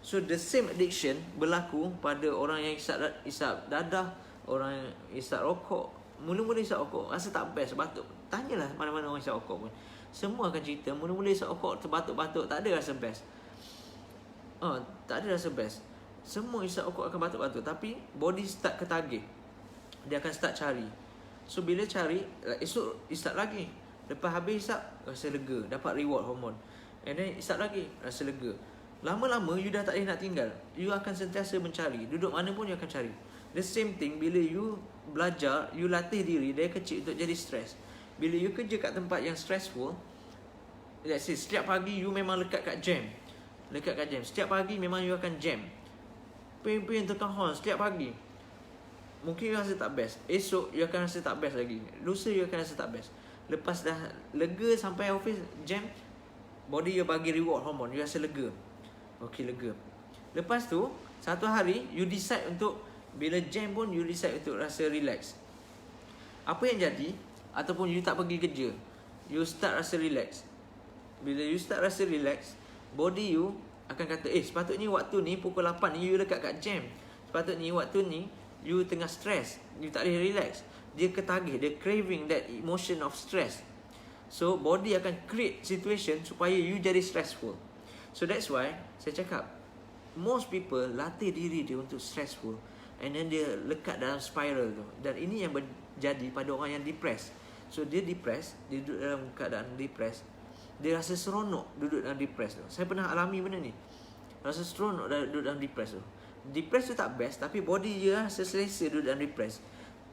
So the same addiction berlaku pada orang yang isap dadah, orang yang isap rokok. Mula-mula isap rokok rasa tak best, batuk. Tanyalah mana-mana orang isap rokok pun, semua akan cerita mula-mula isap rokok terbatuk-batuk, tak ada rasa best. Tak ada rasa best. Semua isap rokok akan batuk-batuk, tapi body start ketagih. Dia akan start cari. So bila cari, esok isap lagi. Lepas habis isap, rasa lega, dapat reward hormone. And then isap lagi, rasa lega. Lama-lama you dah tak boleh nak tinggal. You akan sentiasa mencari. Duduk mana pun you akan cari. The same thing bila you belajar, you latih diri dari kecil untuk jadi stres. Bila you kerja kat tempat yang stressful, let's say setiap pagi you memang lekat kat jam. Setiap pagi memang you akan jam. Pin-pin tekan horn setiap pagi. Mungkin you rasa tak best. Esok you akan rasa tak best lagi. Lusa you akan rasa tak best. Lepas dah lega sampai office jam, body you bagi reward hormone, you rasa lega. Okay, lega. Lepas tu satu hari you decide untuk, bila jam pun you decide untuk rasa relax. Apa yang jadi, ataupun you tak pergi kerja, you start rasa relax. Bila you start rasa relax, body you akan kata, sepatutnya waktu ni pukul 8 ni you dekat kat jam. Sepatutnya waktu ni you tengah stress, you tak boleh relax. Dia ketagih, dia craving that emotion of stress. So body akan create situation supaya you jadi stressful. So that's why saya cakap, most people latih diri dia untuk stressful, and then dia lekat dalam spiral tu. Dan ini yang berjadi pada orang yang depressed. So dia depressed, dia duduk dalam keadaan depressed, dia rasa seronok duduk dalam depressed tu. Saya pernah alami benda ni. Rasa seronok duduk dalam depressed tu. Depressed tu tak best, tapi body dia rasa selesa duduk dalam depressed.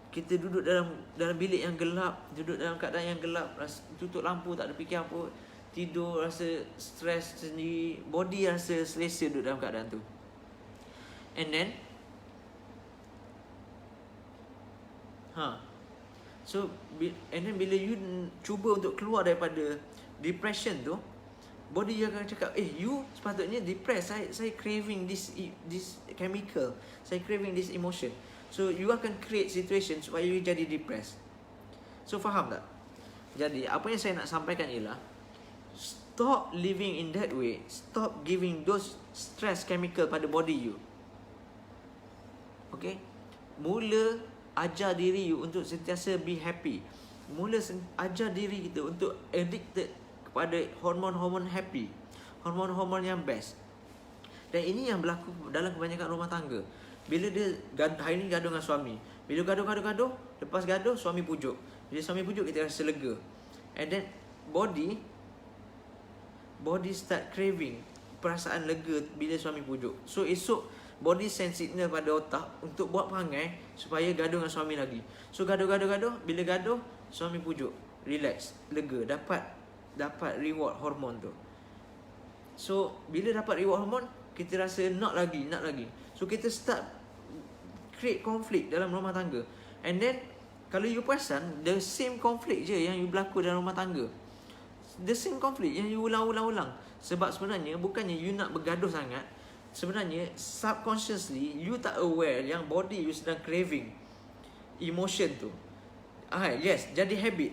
Kita duduk dalam bilik yang gelap, duduk dalam keadaan yang gelap, rasa tutup lampu, tak ada fikir apa, tidur, rasa stres sendiri, body rasa selesa duduk dalam keadaan tu. And then so and then bila you cuba untuk keluar daripada depression tu, body you akan cakap, you sepatutnya depressed, saya craving this chemical, saya craving this emotion. So you akan create situation supaya you jadi depressed. So faham tak? Jadi apa yang saya nak sampaikan ialah, stop living in that way. Stop giving those stress chemical pada body you. Okay? Mula ajar diri you untuk sentiasa be happy. Mula ajar diri kita untuk addicted kepada hormon-hormon happy, hormon-hormon yang best. Dan ini yang berlaku dalam kebanyakan rumah tangga. Bila dia hari ni gaduh dengan suami, bila gaduh, lepas gaduh suami pujuk. Bila suami pujuk, kita rasa lega. And then body start craving, perasaan lega bila suami pujuk. So esok body send signal pada otak untuk buat perangai supaya gaduh dengan suami lagi. So gaduh. Bila gaduh, suami pujuk, relax, lega, dapat reward hormon tu. So bila dapat reward hormon, kita rasa nak lagi. So kita start create conflict dalam rumah tangga. And then kalau you perasan, the same conflict je yang you berlaku dalam rumah tangga, the same conflict yang you ulang. Sebab sebenarnya bukannya you nak bergaduh sangat, sebenarnya subconsciously you tak aware yang body you sedang craving emotion tu. Yes, jadi habit.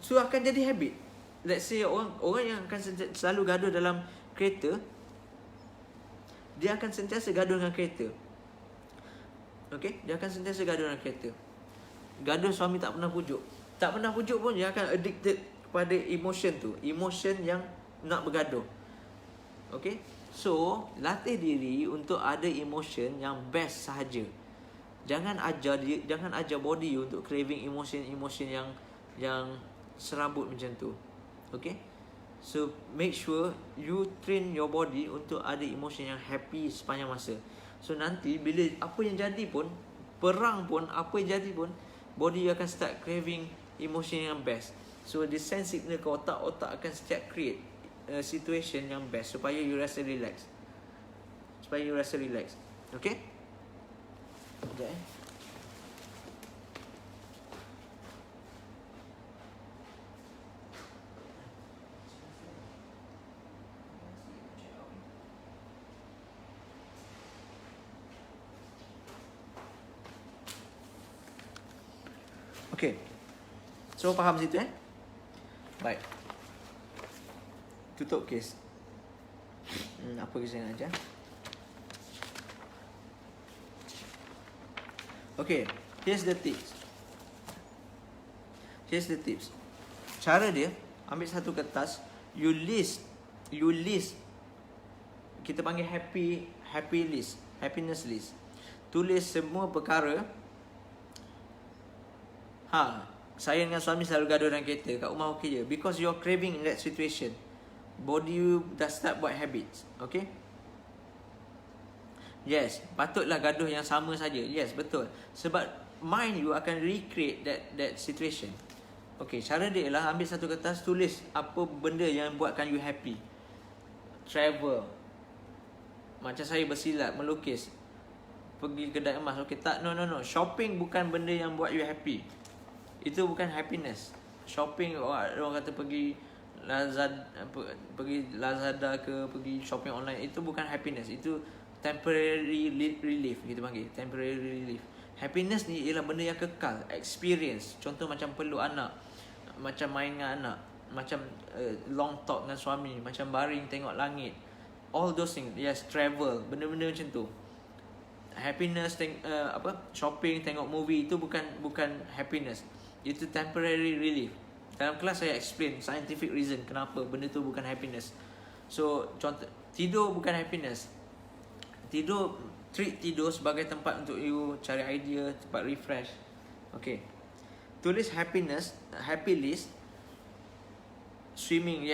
So akan jadi habit. Let's say orang yang akan selalu gaduh dalam kereta, dia akan sentiasa gaduh dengan kereta. Okay, dia akan sentiasa gaduh dengan kereta. Gaduh suami tak pernah pujuk pun dia akan addicted kepada emotion tu, emotion yang nak bergaduh. Okay, so latih diri untuk ada emotion yang best sahaja. Jangan ajar body you untuk craving emotion yang serabut macam tu. Okay, so make sure you train your body untuk ada emotion yang happy sepanjang masa. So nanti bila apa yang jadi pun, perang pun, apa yang jadi pun, body you akan start craving emotion yang best. So the send signal ke otak akan start create situation yang best supaya you rasa relax. Okay? Sekejap Okay. So faham situ Baik. Tutup kes. Apa kes saya nak ajar? Okay, here's the tips. Cara dia, ambil satu kertas, you list. Kita panggil happiness list. Tulis semua perkara. Saya dengan suami selalu gaduh dalam kereta, kat rumah okey je, because you're craving in that situation. Body you dah start buat habits. Okay? Yes, patutlah gaduh yang sama saja. Yes, betul. Sebab mind you akan recreate that situation. Okay, cara dia ialah ambil satu kertas, tulis apa benda yang buatkan you happy. Travel, macam saya bersilat, melukis, pergi kedai emas. Okay, tak, no. Shopping bukan benda yang buat you happy. Itu bukan happiness. Shopping, orang kata pergi Lazada ke, pergi shopping online, itu bukan happiness. Itu temporary relief, kita panggil temporary relief. Happiness ni ialah benda yang kekal, experience. Contoh macam peluk anak, macam main dengan anak, macam long talk dengan suami, macam baring tengok langit. All those things. Yes, travel, benda-benda macam tu. Happiness, shopping, tengok movie, itu bukan happiness. Itu temporary relief. Dalam kelas saya explain scientific reason kenapa benda tu bukan happiness. So contoh, tidur bukan happiness. Treat tidur sebagai tempat untuk you cari idea, tempat refresh. Okay, tulis happy list. Swimming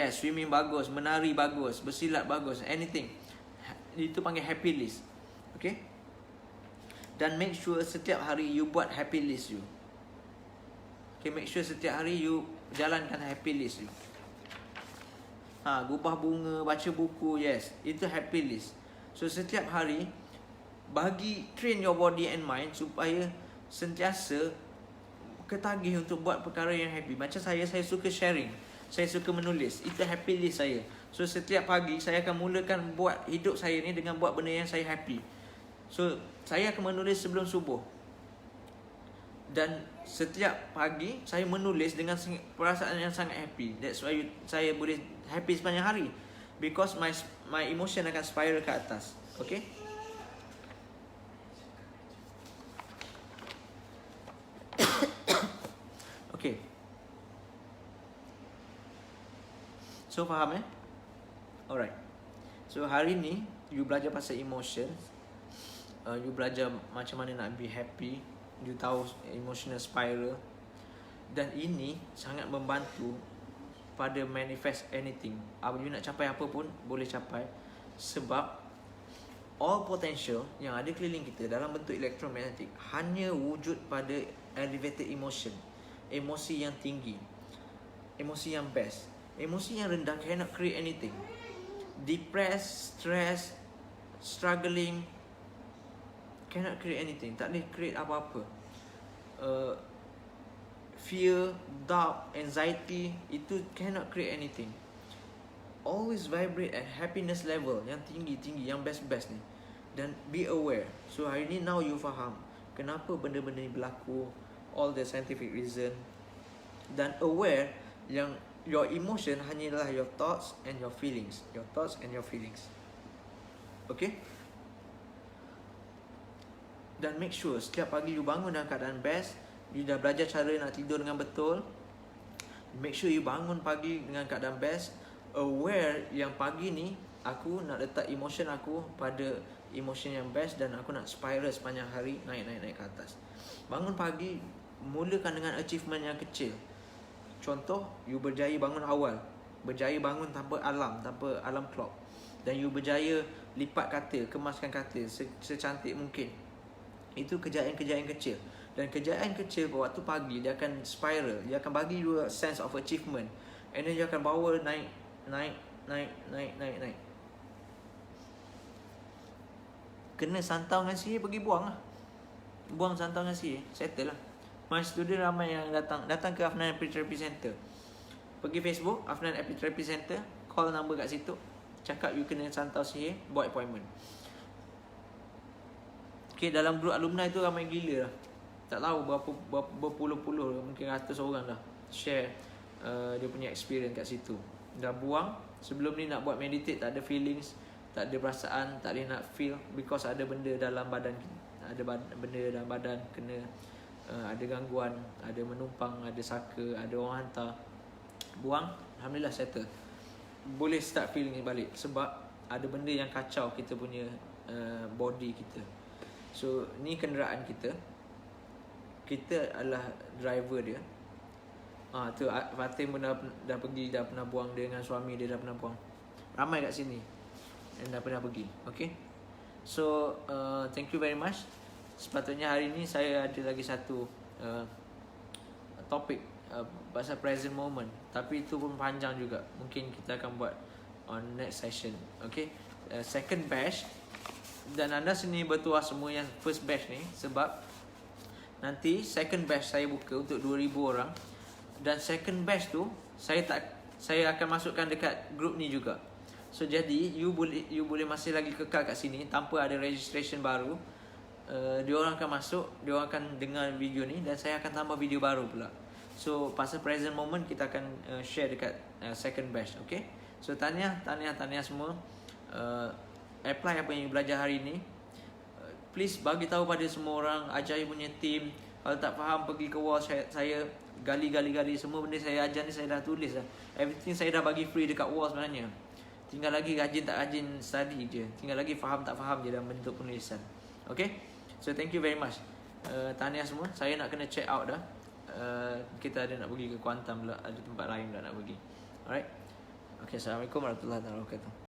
bagus, menari bagus, bersilat bagus, anything. Itu panggil happy list. Okay, dan make sure setiap hari you buat happy list you. Okay, make sure setiap hari you jalankan happy list you. Gubah bunga, baca buku, yes, itu happy list. So setiap hari train your body and mind supaya sentiasa ketagih untuk buat perkara yang happy. Macam saya suka sharing, saya suka menulis, itu happy list saya. So setiap pagi saya akan mulakan buat hidup saya ni dengan buat benda yang saya happy. So saya akan menulis sebelum subuh. Dan setiap pagi saya menulis dengan perasaan yang sangat happy. That's why saya boleh happy sepanjang hari, because my emotion akan spiral ke atas. Okay. So faham Alright. So hari ni you belajar pasal emotion. You belajar macam mana nak be happy. You tahu emotional spiral. Dan ini sangat membantu pada manifest anything. Apa you nak capai apa pun boleh capai. Sebab all potential yang ada keliling kita dalam bentuk elektromagnetik hanya wujud pada elevated emotion. Emosi yang tinggi, emosi yang best. Emosi yang rendah cannot create anything. Depressed, stress, struggling cannot create anything. Tak boleh create apa-apa. Fear, doubt, anxiety, itu cannot create anything. Always vibrate at happiness level yang tinggi-tinggi, yang best-best ni. Dan be aware. So hari ni now you faham kenapa benda-benda ni berlaku, all the scientific reason. Dan aware yang your emotion hanyalah your thoughts and your feelings. Your thoughts and your feelings. Okay? Dan make sure setiap pagi you bangun dalam keadaan best. You dah belajar cara nak tidur dengan betul. Make sure you bangun pagi dengan keadaan best. Aware yang pagi ni aku nak letak emotion aku pada emotion yang best. Dan aku nak spiral sepanjang hari, naik ke atas. Bangun pagi, mulakan dengan achievement yang kecil. Contoh, you berjaya bangun awal. Berjaya bangun tanpa alarm clock. Dan you berjaya lipat katil, kemaskan katil secantik mungkin. Itu kejayaan-kejayaan kecil. Dan kejayaan kecil waktu pagi dia akan spiral. Dia akan bagi you a sense of achievement. And then dia akan bawa naik. Kena santau dengan sihir, pergi buang lah. Buang santau dengan sihir, settle lah. My student ramai yang datang ke Afnan Epitherapy Center. Pergi Facebook Afnan Epitherapy Center, call number kat situ, cakap you kena santau sihir, buat appointment. Okay, dalam grup alumni tu ramai gila lah. Tak tahu berapa berpuluh-puluh, mungkin ratus orang dah share dia punya experience kat situ. Dah buang. Sebelum ni nak buat meditate, tak ada feelings, tak ada perasaan, tak boleh nak feel, because ada benda dalam badan. Ada benda dalam badan kena, ada gangguan, ada menumpang, ada saka, ada orang hantar. Buang, alhamdulillah settle. Boleh start feeling ni balik. Sebab ada benda yang kacau kita punya body kita. So ni kenderaan kita. Kita adalah driver dia. Tu Fatim pun dah pergi, dah pernah buang dia dengan suami dia, dah pernah buang. Ramai kat sini yang dah pernah pergi. Okay. So thank you very much. Sepatutnya hari ni saya ada lagi satu topik pasal present moment. Tapi itu pun panjang juga. Mungkin kita akan buat on next session. Okay. Second batch. Dan anda sini bertuah semua yang first batch ni. Sebab nanti second batch saya buka untuk 2,000 orang. Dan second batch tu saya akan masukkan dekat group ni juga. So jadi you boleh masih lagi kekal kat sini tanpa ada registration baru. Dia orang akan masuk, dia orang akan dengar video ni dan saya akan tambah video baru pula. So pasal present moment kita akan share dekat second batch. Okay. So tahniah semua. Apply apa yang you belajar hari ni. Please bagi tahu pada semua orang, ajar you punya team. Kalau tak faham pergi ke wall saya gali semua benda saya ajar ni saya dah tulis dah. Everything saya dah bagi free dekat wall sebenarnya. Tinggal lagi rajin tak rajin study je. Tinggal lagi faham tak faham je dalam bentuk penulisan. Okay. So thank you very much. Tahniah semua. Saya nak kena check out dah. Kita ada nak pergi ke Kuantan pula, ada tempat lain pula nak pergi. Alright. Okay, Assalamualaikum warahmatullahi wabarakatuh.